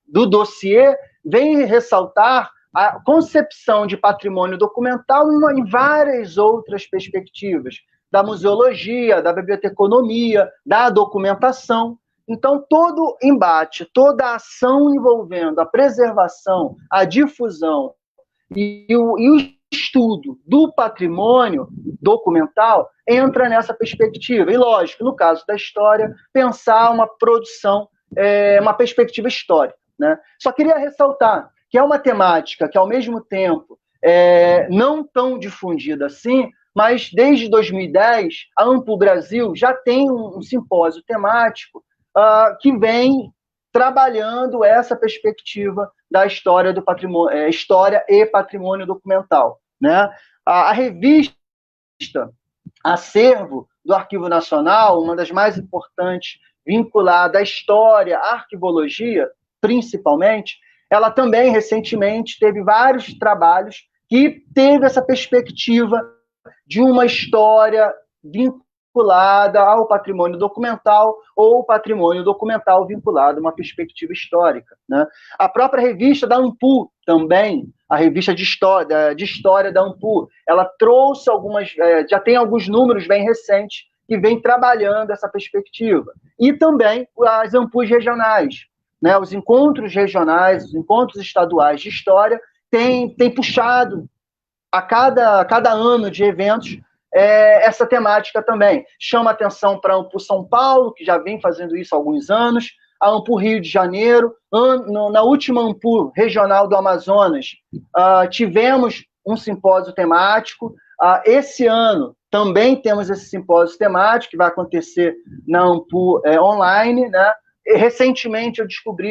do dossiê vem ressaltar a concepção de patrimônio documental em várias outras perspectivas, da museologia, da biblioteconomia, da documentação. Então, todo embate, toda ação envolvendo a preservação, a difusão e o estudo do patrimônio documental entra nessa perspectiva. E, lógico, no caso da história, pensar uma produção, uma perspectiva histórica, né? Só queria ressaltar que é uma temática que, ao mesmo tempo, não tão difundida assim, mas desde 2010, a Ampul Brasil já tem um simpósio temático que vem trabalhando essa perspectiva da história do patrimônio, história e patrimônio documental, né? A revista Acervo do Arquivo Nacional, uma das mais importantes, vinculada à história, à arquivologia, principalmente, ela também, recentemente, teve vários trabalhos que teve essa perspectiva de uma história vinculada ao patrimônio documental ou patrimônio documental vinculado a uma perspectiva histórica, né? A própria revista da Ampul também, a revista de história da Ampul, ela trouxe já tem alguns números bem recentes que vem trabalhando essa perspectiva. E também as Ampuls regionais, né? Os encontros regionais, os encontros estaduais de história têm puxado a cada ano de eventos essa temática também. Chama atenção para a Ampul São Paulo, que já vem fazendo isso há alguns anos, a Ampul Rio de Janeiro, na última Ampul regional do Amazonas, tivemos um simpósio temático. Esse ano também temos esse simpósio temático, que vai acontecer na Ampul online, né? E, recentemente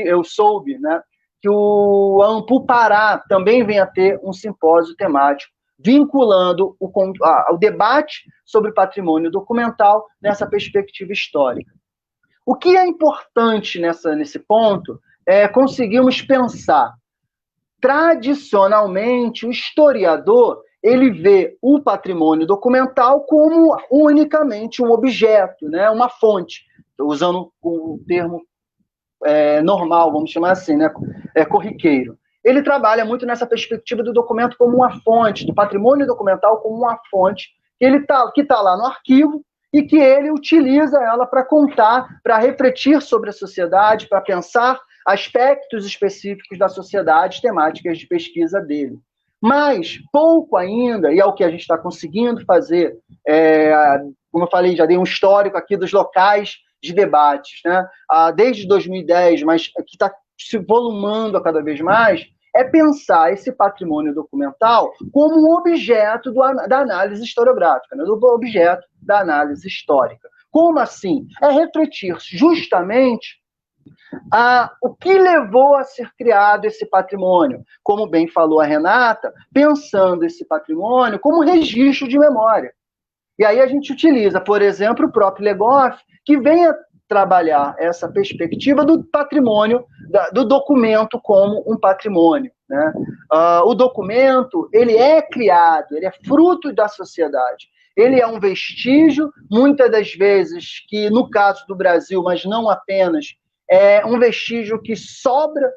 eu soube, né, que a Ampul Pará também vem a ter um simpósio temático, vinculando o debate sobre patrimônio documental nessa perspectiva histórica. O que é importante nesse ponto é conseguirmos pensar. Tradicionalmente, o historiador ele vê o patrimônio documental como unicamente um objeto, né, uma fonte, usando o termo normal, vamos chamar assim, né, corriqueiro. Ele trabalha muito nessa perspectiva do documento como uma fonte, do patrimônio documental como uma fonte, que está lá no arquivo e que ele utiliza ela para contar, para refletir sobre a sociedade, para pensar aspectos específicos da sociedade, temáticas de pesquisa dele. Mas pouco ainda, e é o que a gente está conseguindo fazer, como eu falei, já dei um histórico aqui dos locais de debates, né? Desde 2010, mas que está se volumando a cada vez mais, é pensar esse patrimônio documental como um objeto da análise historiográfica, né? Do objeto da análise histórica. Como assim? É refletir justamente o que levou a ser criado esse patrimônio. Como bem falou a Renata, pensando esse patrimônio como registro de memória. E aí a gente utiliza, por exemplo, o próprio Legoff, que vem a trabalhar essa perspectiva do patrimônio, do documento como um patrimônio, né? O documento, ele é criado, ele é fruto da sociedade. Ele é um vestígio, muitas das vezes, que no caso do Brasil, mas não apenas, é um vestígio que sobra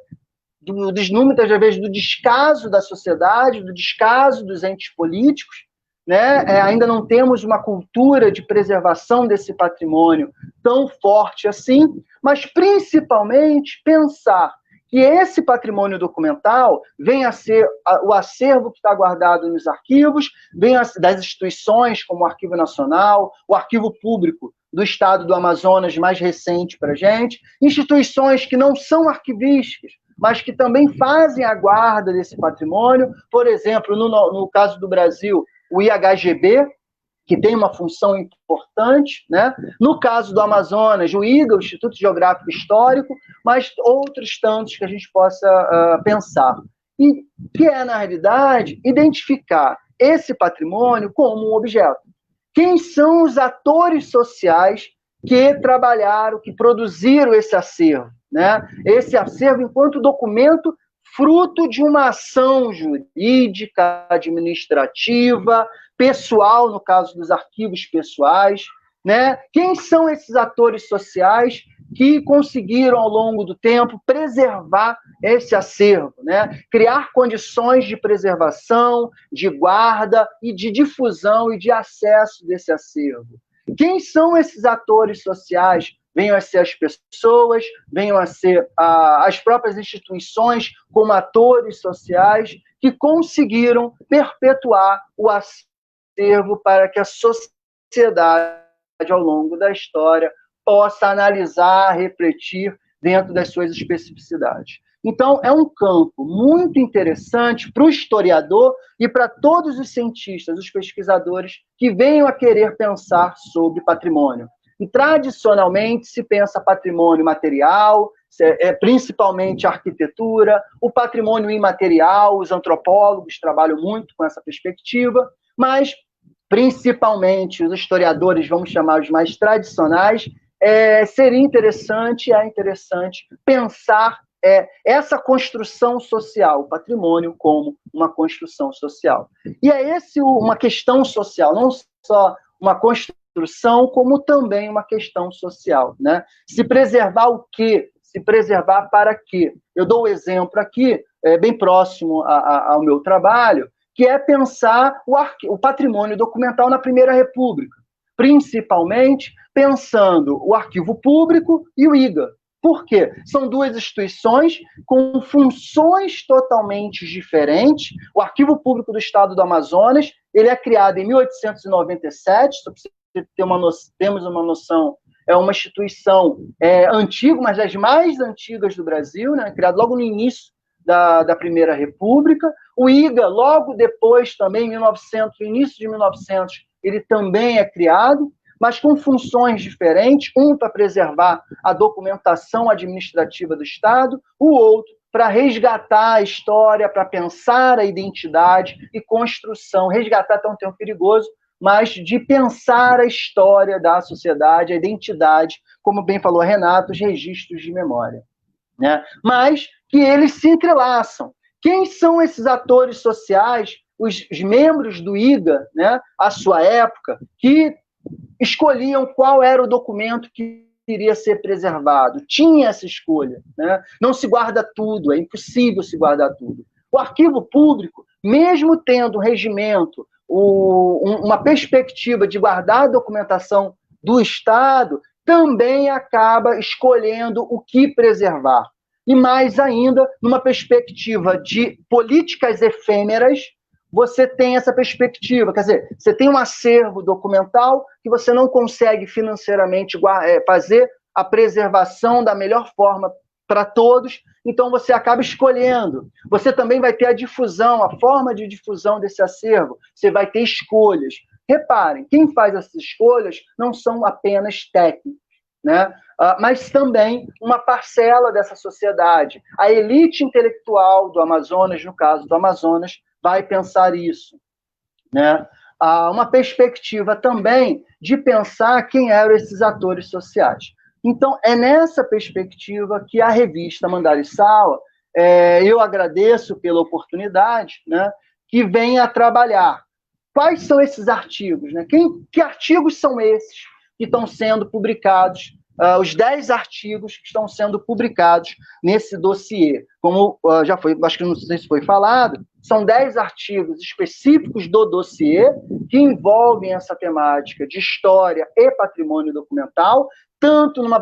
muitas das vezes do descaso da sociedade, do descaso dos entes políticos, né? Ainda não temos uma cultura de preservação desse patrimônio tão forte assim, mas principalmente pensar que esse patrimônio documental venha a ser o acervo que está guardado nos arquivos, venha das instituições como o Arquivo Nacional, o Arquivo Público do Estado do Amazonas, mais recente para a gente, instituições que não são arquivísticas, mas que também fazem a guarda desse patrimônio. Por exemplo, no caso do Brasil, o IHGB, que tem uma função importante, né? No caso do Amazonas, o IGA, o Instituto Geográfico Histórico, mas outros tantos que a gente possa pensar. E que é, na realidade, identificar esse patrimônio como um objeto. Quem são os atores sociais que trabalharam, que produziram esse acervo, né? Esse acervo enquanto documento fruto de uma ação jurídica, administrativa, pessoal, no caso dos arquivos pessoais, né? Quem são esses atores sociais que conseguiram, ao longo do tempo, preservar esse acervo, né? Criar condições de preservação, de guarda e de difusão e de acesso desse acervo. Quem são esses atores sociais? Venham a ser as pessoas, venham a ser as próprias instituições como atores sociais que conseguiram perpetuar o acervo para que a sociedade, ao longo da história, possa analisar, refletir dentro das suas especificidades. Então, é um campo muito interessante para o historiador e para todos os cientistas, os pesquisadores que venham a querer pensar sobre patrimônio. E, tradicionalmente, se pensa patrimônio material, principalmente a arquitetura, o patrimônio imaterial, os antropólogos trabalham muito com essa perspectiva, mas, principalmente, os historiadores, vamos chamar os mais tradicionais, seria interessante, pensar essa construção social, o patrimônio como uma construção social. E é uma questão social, não só uma construção, como também uma questão social, né? Se preservar o quê? Se preservar para quê? Eu dou um exemplo aqui, bem próximo ao meu trabalho, que é pensar o patrimônio documental na Primeira República, principalmente pensando o Arquivo Público e o IGA. Por quê? São duas instituições com funções totalmente diferentes. O Arquivo Público do Estado do Amazonas, ele é criado em 1897, só para você temos uma noção, é uma instituição antiga, mas das mais antigas do Brasil, né? Criado logo no início da Primeira República. O IGA, logo depois também, início de 1900, ele também é criado, mas com funções diferentes, um para preservar a documentação administrativa do Estado, o outro para resgatar a história, para pensar a identidade e construção. Resgatar é um termo perigoso, mas de pensar a história da sociedade, a identidade, como bem falou a Renata, os registros de memória, né? Mas que eles se entrelaçam. Quem são esses atores sociais, os membros do IGA, né, à sua época, que escolhiam qual era o documento que iria ser preservado? Tinha essa escolha, né? Não se guarda tudo, é impossível se guardar tudo. O arquivo público, mesmo tendo um regimento, uma perspectiva de guardar a documentação do Estado, também acaba escolhendo o que preservar. E mais ainda, numa perspectiva de políticas efêmeras, você tem essa perspectiva, quer dizer, você tem um acervo documental que você não consegue financeiramente fazer a preservação da melhor forma para todos, então você acaba escolhendo. Você também vai ter a difusão, a forma de difusão desse acervo, você vai ter escolhas. Reparem, quem faz essas escolhas não são apenas técnicos, né? Mas também uma parcela dessa sociedade. A elite intelectual do Amazonas, no caso do Amazonas, vai pensar isso, né? Há uma perspectiva também de pensar quem eram esses atores sociais. Então, é nessa perspectiva que a revista Mandarissawa, eu agradeço pela oportunidade, né, que vem a trabalhar. Quais são esses artigos? Né? Que artigos são esses que estão sendo publicados? Os 10 artigos que estão sendo publicados nesse dossiê. Como já foi, acho que não sei se foi falado, são 10 artigos específicos do dossiê que envolvem essa temática de história e patrimônio documental,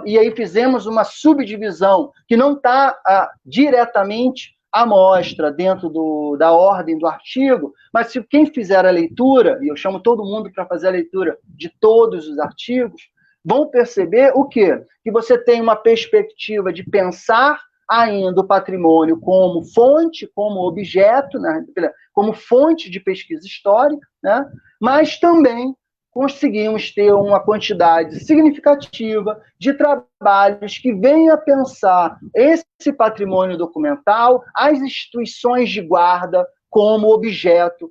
e aí fizemos uma subdivisão que não está diretamente à mostra dentro da ordem do artigo, mas se quem fizer a leitura, e eu chamo todo mundo para fazer a leitura de todos os artigos, vão perceber o quê? Que você tem uma perspectiva de pensar ainda o patrimônio como fonte, como objeto, né? Como fonte de pesquisa histórica, né? Mas também conseguimos ter uma quantidade significativa de trabalhos que venham a pensar esse patrimônio documental, as instituições de guarda como objeto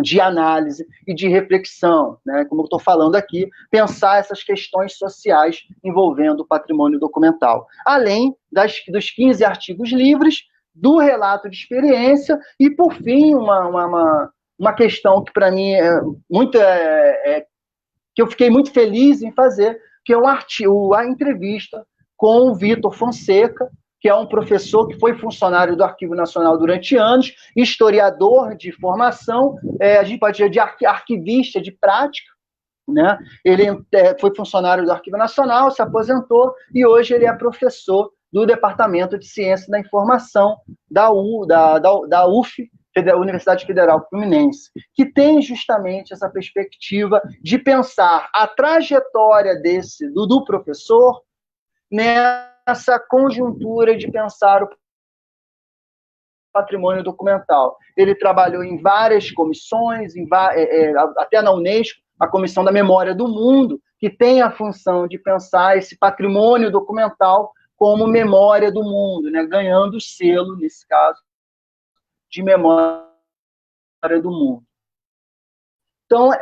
de análise e de reflexão, né? Como eu estou falando aqui, pensar essas questões sociais envolvendo o patrimônio documental. Além dos 15 artigos livres, do relato de experiência e, por fim, uma questão que, para mim, que eu fiquei muito feliz em fazer, que é a entrevista com o Vitor Fonseca, que é um professor que foi funcionário do Arquivo Nacional durante anos, historiador de formação, a gente pode dizer de arquivista de prática, né? Ele foi funcionário do Arquivo Nacional, se aposentou e hoje ele é professor do Departamento de Ciência da Informação da UF, Universidade Federal Fluminense, que tem justamente essa perspectiva de pensar a trajetória do professor nessa conjuntura de pensar o patrimônio documental. Ele trabalhou em várias comissões, até na Unesco, a Comissão da Memória do Mundo, que tem a função de pensar esse patrimônio documental como memória do mundo, né? Ganhando o selo, nesse caso, de memória do mundo. Então, é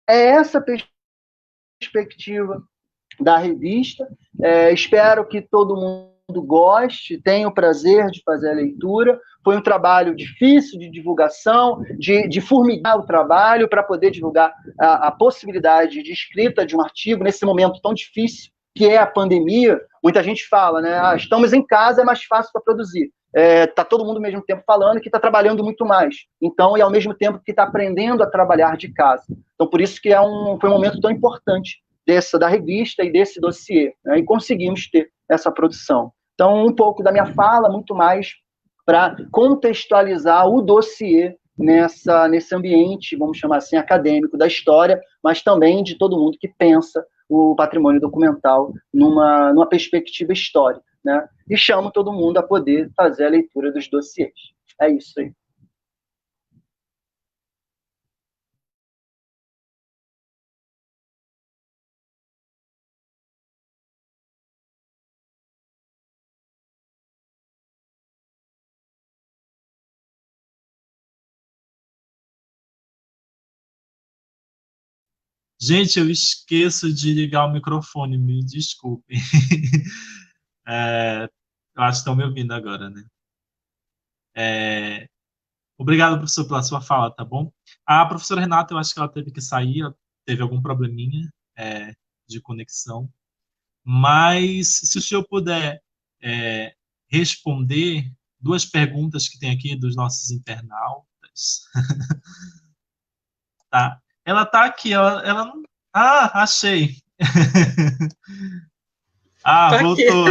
essa perspectiva da revista. Espero que todo mundo goste, tenha o prazer de fazer a leitura. Foi um trabalho difícil de divulgação, de formigar o trabalho para poder divulgar a possibilidade de escrita de um artigo nesse momento tão difícil que é a pandemia. Muita gente fala, né? Estamos em casa, é mais fácil para produzir. Está todo mundo ao mesmo tempo falando que está trabalhando muito mais. Então, e ao mesmo tempo que está aprendendo a trabalhar de casa. Então, por isso que foi um momento tão importante da revista e desse dossiê, né? E conseguimos ter essa produção. Então, um pouco da minha fala, muito mais para contextualizar o dossiê nesse ambiente, vamos chamar assim, acadêmico da história, mas também de todo mundo que pensa o patrimônio documental numa perspectiva histórica, né? E chamo todo mundo a poder fazer a leitura dos dossiês. É isso aí. Gente, eu esqueço de ligar o microfone, me desculpem. Eu acho que estão me ouvindo agora, né? Obrigado, professor, pela sua fala, tá bom? A professora Renata, eu acho que ela teve que sair, ela teve algum probleminha de conexão. Mas, se o senhor puder responder duas perguntas que tem aqui dos nossos internautas. Tá? Ela tá aqui, ela não... Ah, achei. Tô aqui. Voltou.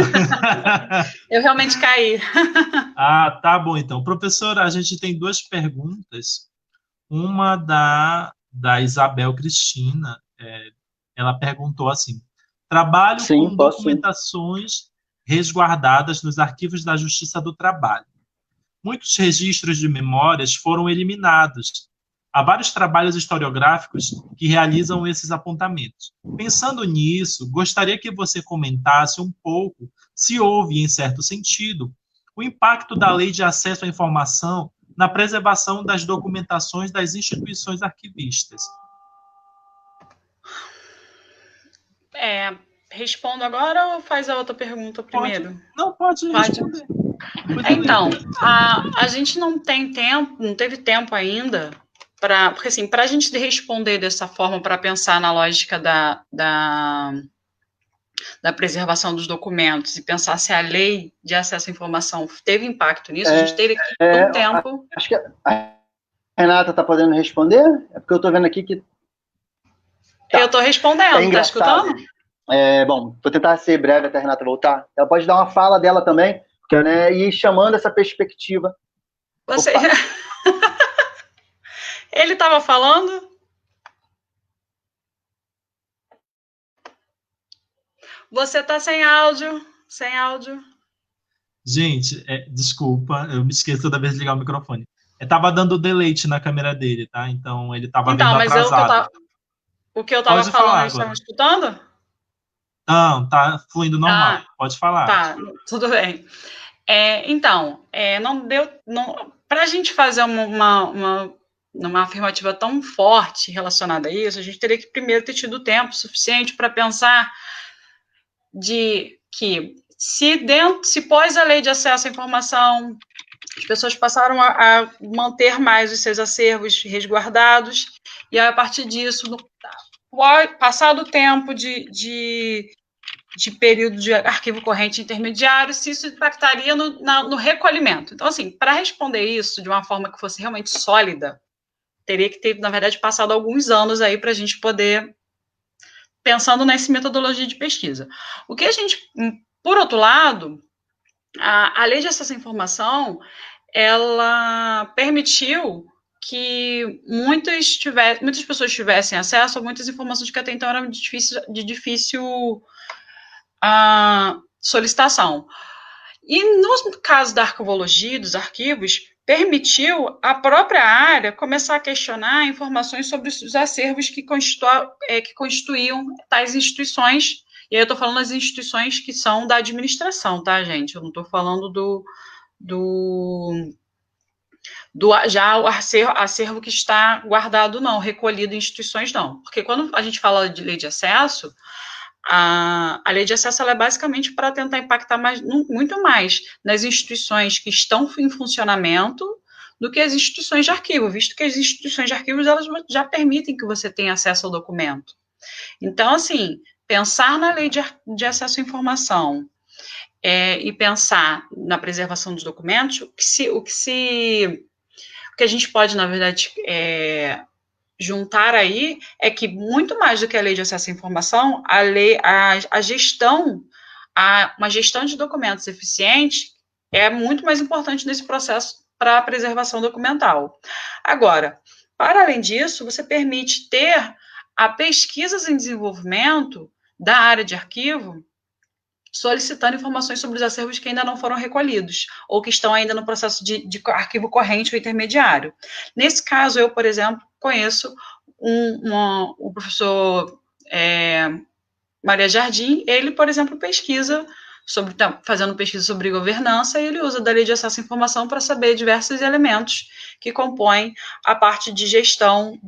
Eu realmente caí. Tá bom, então. Professora, a gente tem duas perguntas. Uma da Isabel Cristina. Ela perguntou assim: trabalho Sim, com posso. documentações resguardadas nos arquivos da Justiça do Trabalho. Muitos registros de memórias foram eliminados. Há vários trabalhos historiográficos que realizam esses apontamentos. Pensando nisso, gostaria que você comentasse um pouco se houve, em certo sentido, o impacto da Lei de Acesso à Informação na preservação das documentações das instituições arquivistas. Respondo agora ou faz a outra pergunta primeiro? Pode responder. Então, a gente não tem tempo, não teve tempo ainda porque assim, para a gente responder dessa forma, para pensar na lógica da preservação dos documentos e pensar se a lei de acesso à informação teve impacto nisso, a gente teria que ter um tempo. Acho que a Renata está podendo responder? É porque eu estou vendo aqui que... Tá. Eu estou respondendo, está escutando? Bom, vou tentar ser breve até a Renata voltar. Ela pode dar uma fala dela também, né, e ir chamando essa perspectiva. Você... Ele estava falando? Você está sem áudio. Sem áudio. Gente, desculpa, eu me esqueço toda vez de ligar o microfone. Tava dando delete na câmera dele, tá? Então ele tava vendo atrasado. O que eu tava falando, eles estavam escutando? Não, tá fluindo normal. Pode falar. Tá, tudo bem. Não deu... Para a gente fazer uma afirmativa tão forte relacionada a isso, a gente teria que primeiro ter tido tempo suficiente para pensar de que se pós a lei de acesso à informação, as pessoas passaram a manter mais os seus acervos resguardados, e aí, a partir disso, passado o tempo de período de arquivo corrente intermediário, se isso impactaria no recolhimento. Então, assim, para responder isso de uma forma que fosse realmente sólida, teria que ter, na verdade, passado alguns anos aí para a gente poder, pensando nessa metodologia de pesquisa. O que a gente, por outro lado, a lei de acesso à informação, ela permitiu que muitas pessoas tivessem acesso a muitas informações que até então eram de difícil solicitação. E no caso da arquivologia, dos arquivos, permitiu a própria área começar a questionar informações sobre os acervos que constituíam tais instituições. E aí eu estou falando das instituições que são da administração, tá, gente? Eu não estou falando já o acervo que está guardado, não, recolhido em instituições, não. Porque quando a gente fala de lei de acesso, a lei de acesso ela é basicamente para tentar impactar muito mais nas instituições que estão em funcionamento do que as instituições de arquivo, visto que as instituições de arquivos elas já permitem que você tenha acesso ao documento. Então, assim, pensar na lei de acesso à informação e pensar na preservação dos documentos, o que a gente pode, na verdade, juntar aí é que, muito mais do que a lei de acesso à informação, uma gestão de documentos eficiente é muito mais importante nesse processo para a preservação documental. Agora, para além disso, você permite ter a pesquisas em desenvolvimento da área de arquivo, solicitando informações sobre os acervos que ainda não foram recolhidos, ou que estão ainda no processo de arquivo corrente ou intermediário. Nesse caso, eu, por exemplo, conheço o professor Maria Jardim. Ele, por exemplo, fazendo pesquisa sobre governança, e ele usa da lei de acesso à informação para saber diversos elementos que compõem a parte de gestão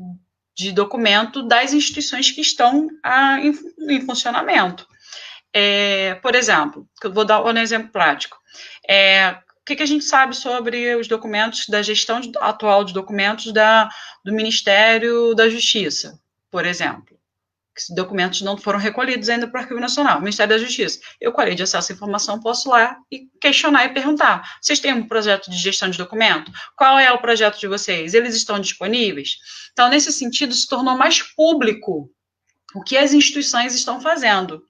de documento das instituições que estão em funcionamento. Por exemplo, eu vou dar um exemplo prático. O que a gente sabe sobre os documentos da gestão atual de documentos do Ministério da Justiça, por exemplo? Que documentos não foram recolhidos ainda para o Arquivo Nacional, Ministério da Justiça. Eu, com a lei de acesso à informação, posso ir lá e questionar e perguntar: vocês têm um projeto de gestão de documento? Qual é o projeto de vocês? Eles estão disponíveis? Então, nesse sentido, se tornou mais público o que as instituições estão fazendo.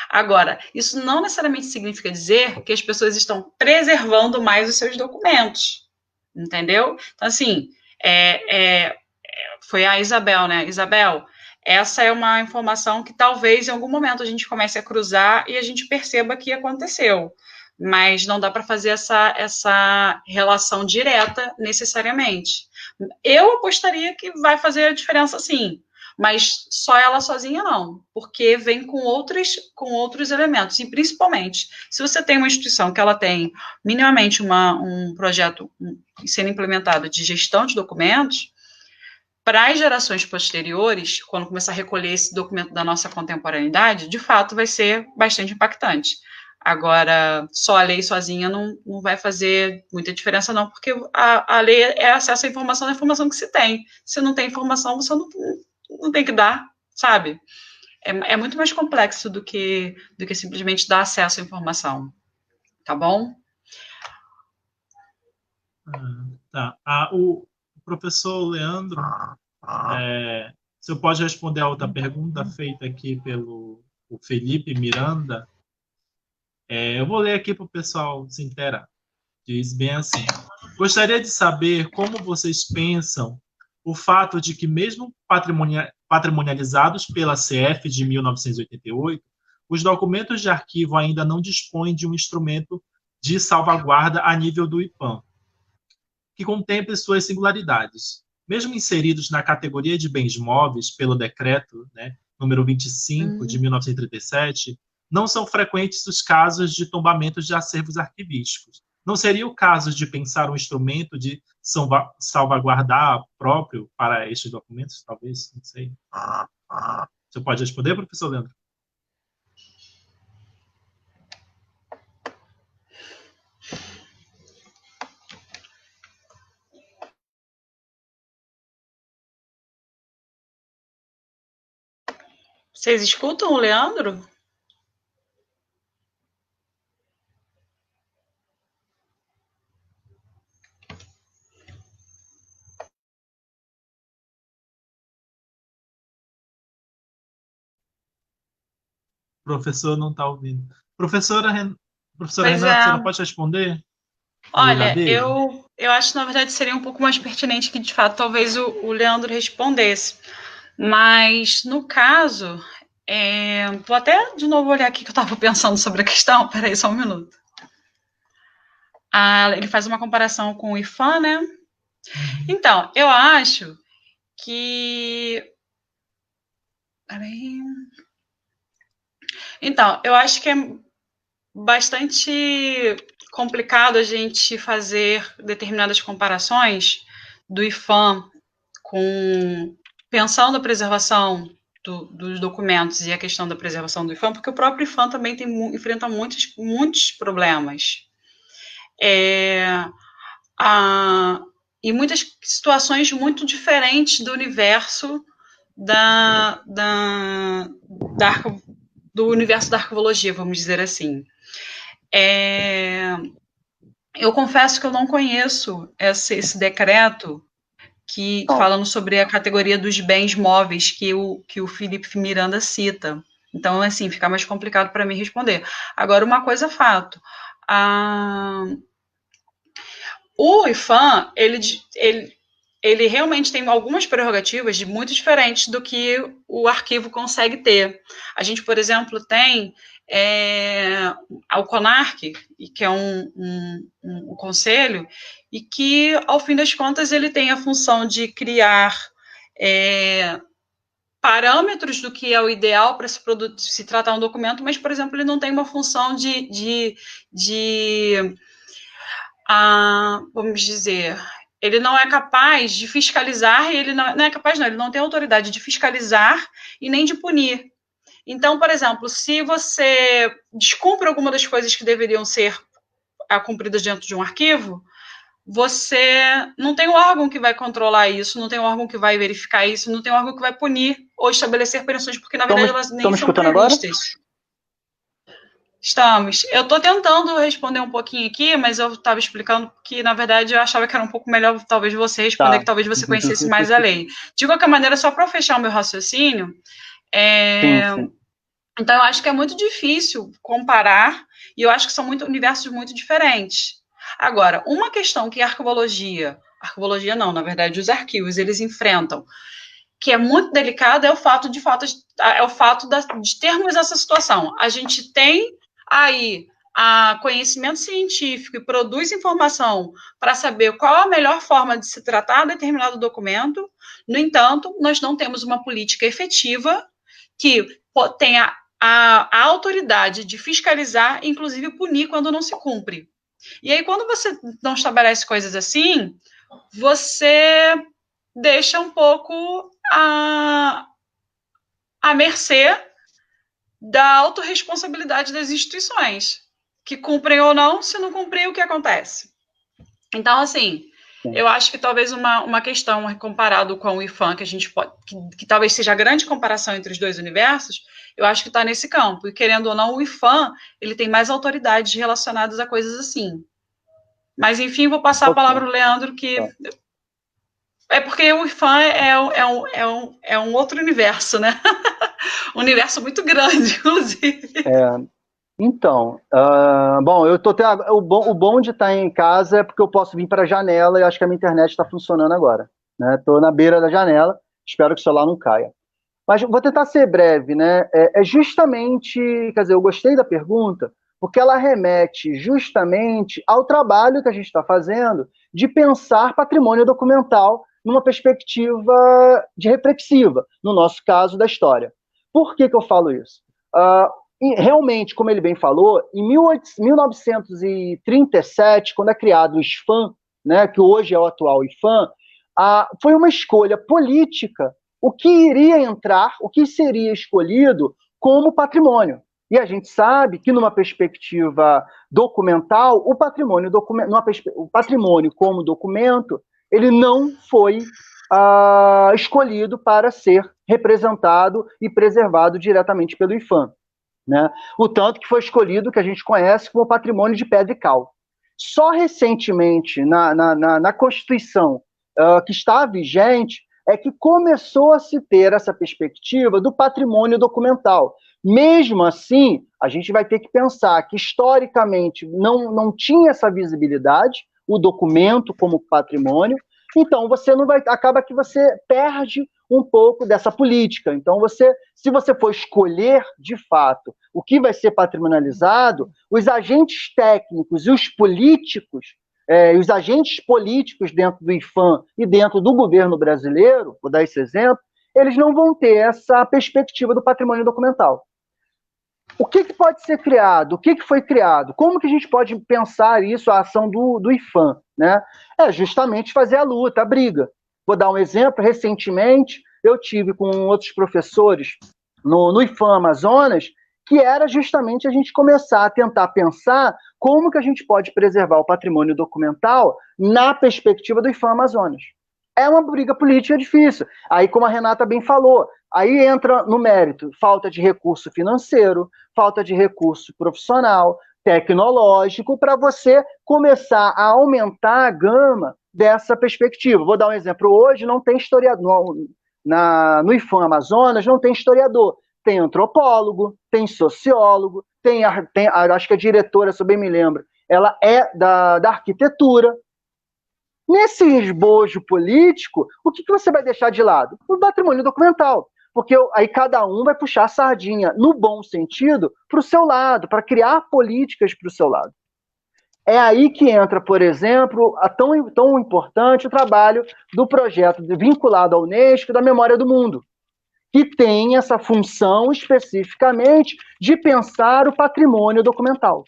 Agora, isso não necessariamente significa dizer que as pessoas estão preservando mais os seus documentos, entendeu? Então, assim, foi a Isabel, né? Isabel, essa é uma informação que talvez em algum momento a gente comece a cruzar e a gente perceba que aconteceu, mas não dá para fazer essa relação direta necessariamente. Eu apostaria que vai fazer a diferença sim, mas só ela sozinha não, porque vem com outros elementos, e principalmente, se você tem uma instituição que ela tem minimamente um projeto sendo implementado de gestão de documentos, para as gerações posteriores, quando começar a recolher esse documento da nossa contemporaneidade, de fato vai ser bastante impactante. Agora, só a lei sozinha não vai fazer muita diferença não, porque a lei é acesso à informação que se tem. Se não tem informação, você não tem que dar, sabe? É muito mais complexo do que simplesmente dar acesso à informação. Tá bom? Tá. O professor Leandro, o senhor pode responder a outra pergunta feita aqui pelo Felipe Miranda? Eu vou ler aqui para o pessoal se inteirar. Diz bem assim: gostaria de saber como vocês pensam o fato de que, mesmo patrimonializados pela CF de 1988, os documentos de arquivo ainda não dispõem de um instrumento de salvaguarda a nível do IPAM, que contemple suas singularidades. Mesmo inseridos na categoria de bens móveis pelo decreto, número 25 de 1937, não são frequentes os casos de tombamentos de acervos arquivísticos. Não seria o caso de pensar um instrumento de salvaguardar próprio para estes documentos? Talvez, não sei. Você pode responder, professor Leandro? Vocês escutam o Leandro? O professor não está ouvindo. Professora Renata, a senhora pode responder? Olha, eu acho que, na verdade, seria um pouco mais pertinente que, de fato, talvez o Leandro respondesse. Mas, no caso, vou até de novo olhar aqui que eu estava pensando sobre a questão. Peraí, só um minuto. Ele faz uma comparação com o IFAM, né? Então, eu acho que... Peraí. Então, eu acho que é bastante complicado a gente fazer determinadas comparações do IFAM pensando a preservação dos documentos e a questão da preservação do IFAM, porque o próprio IFAM também enfrenta muitos problemas. E muitas situações muito diferentes do universo do universo da arquivologia, vamos dizer assim. Eu confesso que eu não conheço esse decreto falando sobre a categoria dos bens móveis que o Felipe Miranda cita. Então, assim, fica mais complicado para mim responder. Agora, uma coisa é fato. O IFAM, ele realmente tem algumas prerrogativas muito diferentes do que o arquivo consegue ter. A gente, por exemplo, tem o CONARC, que é um conselho, e que, ao fim das contas, ele tem a função de criar parâmetros do que é o ideal para se tratar um documento, mas, por exemplo, ele não tem uma função vamos dizer, ele não é capaz de fiscalizar, e ele não é capaz, não, ele não tem autoridade de fiscalizar e nem de punir. Então, por exemplo, se você descumpre alguma das coisas que deveriam ser cumpridas dentro de um arquivo, você não tem um órgão que vai controlar isso, não tem um órgão que vai verificar isso, não tem um órgão que vai punir ou estabelecer punições, porque, na verdade, elas nem são previstas. Estamos. Eu estou tentando responder um pouquinho aqui, mas eu estava explicando que, na verdade, eu achava que era um pouco melhor, talvez, você responder, que talvez você conhecesse mais a lei. De qualquer maneira, só para fechar o meu raciocínio, Sim. Então, eu acho que é muito difícil comparar, e eu acho que são universos muito diferentes. Agora, uma questão que a arquivologia não, na verdade, os arquivos, eles enfrentam, que é muito delicado, é o fato de termos essa situação. A gente tem aí conhecimento científico e produz informação para saber qual a melhor forma de se tratar determinado documento. No entanto, nós não temos uma política efetiva que tenha a autoridade de fiscalizar, inclusive punir quando não se cumpre. E aí, quando você não estabelece coisas assim, você deixa um pouco à mercê da autorresponsabilidade das instituições, que cumprem ou não. Se não cumprir, o que acontece? Então, assim, eu acho que talvez uma questão comparado com o IPHAN, que a gente pode, que talvez seja a grande comparação entre os dois universos, eu acho que está nesse campo. E, querendo ou não, o IPHAN, ele tem mais autoridades relacionadas a coisas assim. Mas, enfim, vou passar a palavra ao Leandro, que... É porque o IPHAN é um outro universo, né? Um universo muito grande, inclusive. Então, bom, eu tô o bom de estar em casa é porque eu posso vir para a janela e acho que a minha internet está funcionando agora. Estou na beira da janela, espero que o celular não caia. Mas vou tentar ser breve, né? É justamente, quer dizer, eu gostei da pergunta, porque ela remete justamente ao trabalho que a gente está fazendo de pensar patrimônio documental numa perspectiva de reflexiva, no nosso caso, da história. Por que eu falo isso? E realmente, como ele bem falou, em 1937, quando é criado o IPHAN, né, que hoje é o atual IPHAN, foi uma escolha política o que iria entrar, o que seria escolhido como patrimônio. E a gente sabe que, numa perspectiva documental, o patrimônio como documento, ele não foi escolhido para ser representado e preservado diretamente pelo IPHAN. Né? O tanto que foi escolhido, que a gente conhece como patrimônio de pedra e cal. Só recentemente, na Constituição que está vigente, é que começou a se ter essa perspectiva do patrimônio documental. Mesmo assim, a gente vai ter que pensar que, historicamente, não tinha essa visibilidade, o documento como patrimônio, então você não vai, acaba que você perde um pouco dessa política. Então, se você for escolher, de fato, o que vai ser patrimonializado, os agentes técnicos e os políticos, os agentes políticos dentro do IPHAN e dentro do governo brasileiro, vou dar esse exemplo, eles não vão ter essa perspectiva do patrimônio documental. O que pode ser criado? O que foi criado? Como que a gente pode pensar isso, a ação do IPHAN? Né? É justamente fazer a luta, a briga. Vou dar um exemplo. Recentemente, eu tive com outros professores no IPHAN Amazonas, que era justamente a gente começar a tentar pensar como que a gente pode preservar o patrimônio documental na perspectiva do IPHAN Amazonas. É uma briga política difícil. Aí, como a Renata bem falou, aí entra no mérito falta de recurso financeiro, falta de recurso profissional, tecnológico, para você começar a aumentar a gama dessa perspectiva. Vou dar um exemplo. Hoje não tem historiador. No IPHAN Amazonas não tem historiador. Tem antropólogo, tem sociólogo, tem acho que a diretora, se eu bem me lembro, ela é da arquitetura. Nesse esbojo político, o que você vai deixar de lado? O patrimônio documental. Porque aí cada um vai puxar a sardinha, no bom sentido, para o seu lado, para criar políticas para o seu lado. É aí que entra, por exemplo, tão importante o trabalho do projeto vinculado à Unesco da Memória do Mundo, que tem essa função especificamente de pensar o patrimônio documental.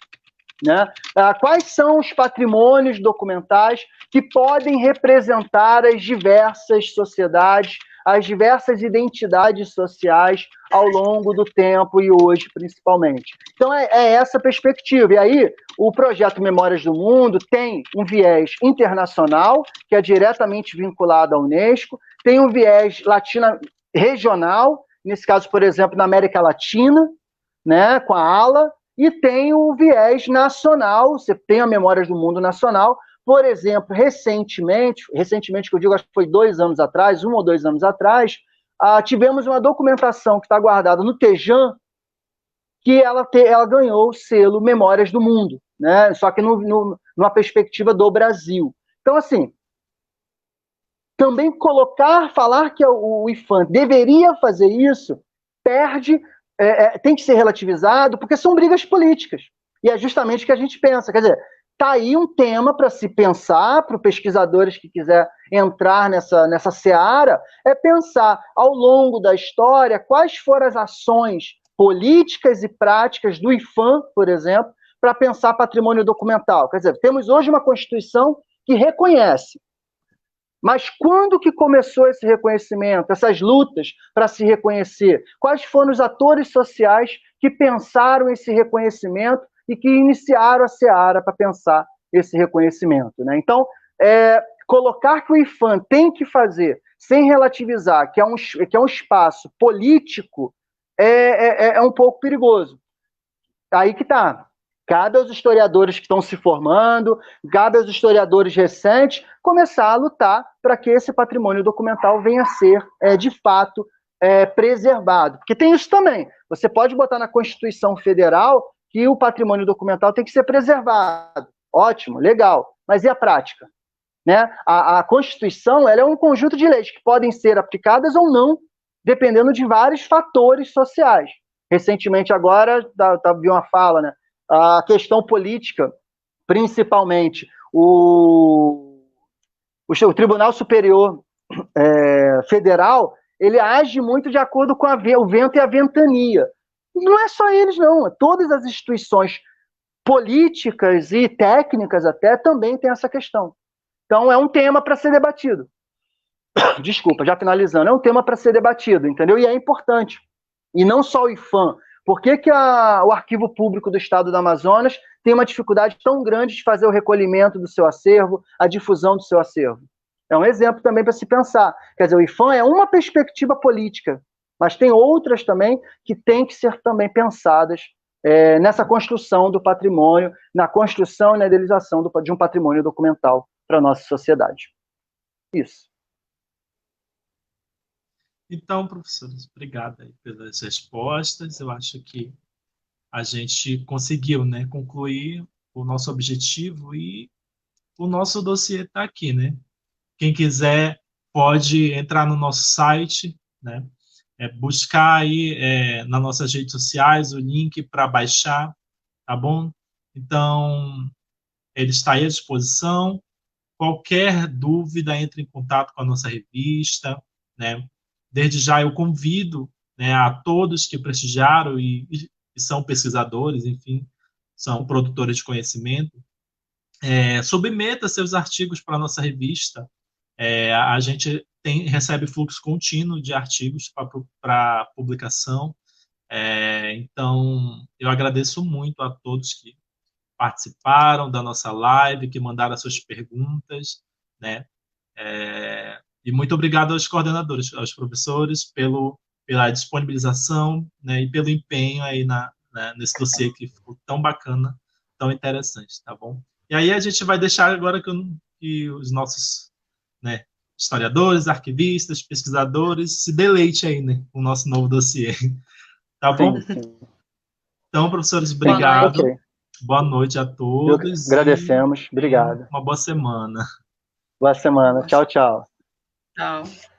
né? Quais são os patrimônios documentais que podem representar as diversas sociedades, as diversas identidades sociais ao longo do tempo e hoje, principalmente. Então, é essa perspectiva. E aí, o projeto Memórias do Mundo tem um viés internacional, que é diretamente vinculado à Unesco, tem um viés regional, nesse caso, por exemplo, na América Latina, né, com a ALA, e tem o viés nacional, você tem a Memórias do Mundo Nacional. Por exemplo, recentemente que eu digo, acho que foi 2 anos atrás, 1 ou 2 anos atrás, tivemos uma documentação que está guardada no Tejan, que ela ganhou o selo Memórias do Mundo, né? Só que numa perspectiva do Brasil. Então, assim, também falar que o IPHAN deveria fazer isso, tem que ser relativizado, porque são brigas políticas. E é justamente o que a gente pensa. Quer dizer, está aí um tema para se pensar, para os pesquisadores que quiser entrar nessa seara, é pensar ao longo da história quais foram as ações políticas e práticas do IPHAN, por exemplo, para pensar patrimônio documental. Quer dizer, temos hoje uma Constituição que reconhece. Mas quando que começou esse reconhecimento, essas lutas para se reconhecer? Quais foram os atores sociais que pensaram esse reconhecimento e que iniciaram a seara para pensar esse reconhecimento, né? Então, colocar que o IPHAN tem que fazer, sem relativizar, que é um espaço político, é um pouco perigoso. Aí que está. Cabe aos historiadores que estão se formando, cabe aos historiadores recentes, começar a lutar para que esse patrimônio documental venha a ser, de fato, preservado. Porque tem isso também. Você pode botar na Constituição Federal que o patrimônio documental tem que ser preservado. Ótimo, legal. Mas e a prática? Né? A Constituição ela é um conjunto de leis que podem ser aplicadas ou não, dependendo de vários fatores sociais. Recentemente, agora, vi uma fala, né? A questão política, principalmente, o Tribunal Superior Federal, ele age muito de acordo com o vento e a ventania. Não é só eles, não. Todas as instituições políticas e técnicas até também têm essa questão. Então, é um tema para ser debatido. Desculpa, já finalizando. É um tema para ser debatido, entendeu? E é importante. E não só o IPHAN. Por que o Arquivo Público do Estado do Amazonas tem uma dificuldade tão grande de fazer o recolhimento do seu acervo, a difusão do seu acervo? É um exemplo também para se pensar. Quer dizer, o IPHAN é uma perspectiva política, mas tem outras também que têm que ser também pensadas nessa construção do patrimônio, na construção e na idealização de um patrimônio documental para a nossa sociedade. Isso. Então, professores, obrigado aí pelas respostas. Eu acho que a gente conseguiu, né, concluir o nosso objetivo e o nosso dossiê está aqui, né? Quem quiser pode entrar no nosso site, né? Buscar aí nas nossas redes sociais o link para baixar, tá bom? Então, ele está aí à disposição. Qualquer dúvida, entre em contato com a nossa revista, né? Desde já eu convido, né, a todos que prestigiaram e são pesquisadores, enfim, são produtores de conhecimento, submeta seus artigos para a nossa revista. A gente recebe fluxo contínuo de artigos para publicação. Então, eu agradeço muito a todos que participaram da nossa live, que mandaram as suas perguntas, né? E muito obrigado aos coordenadores, aos professores, pela disponibilização, né, e pelo empenho aí nesse dossiê que ficou tão bacana, tão interessante, tá bom? E aí a gente vai deixar agora que os nossos, né, historiadores, arquivistas, pesquisadores se deleite aí, né, com o nosso novo dossiê. Tá bom? Sim. Então, professores, obrigado. Okay. Boa noite a todos. Agradecemos. Obrigado. Uma boa semana. Boa semana. Tchau, tchau. Tchau.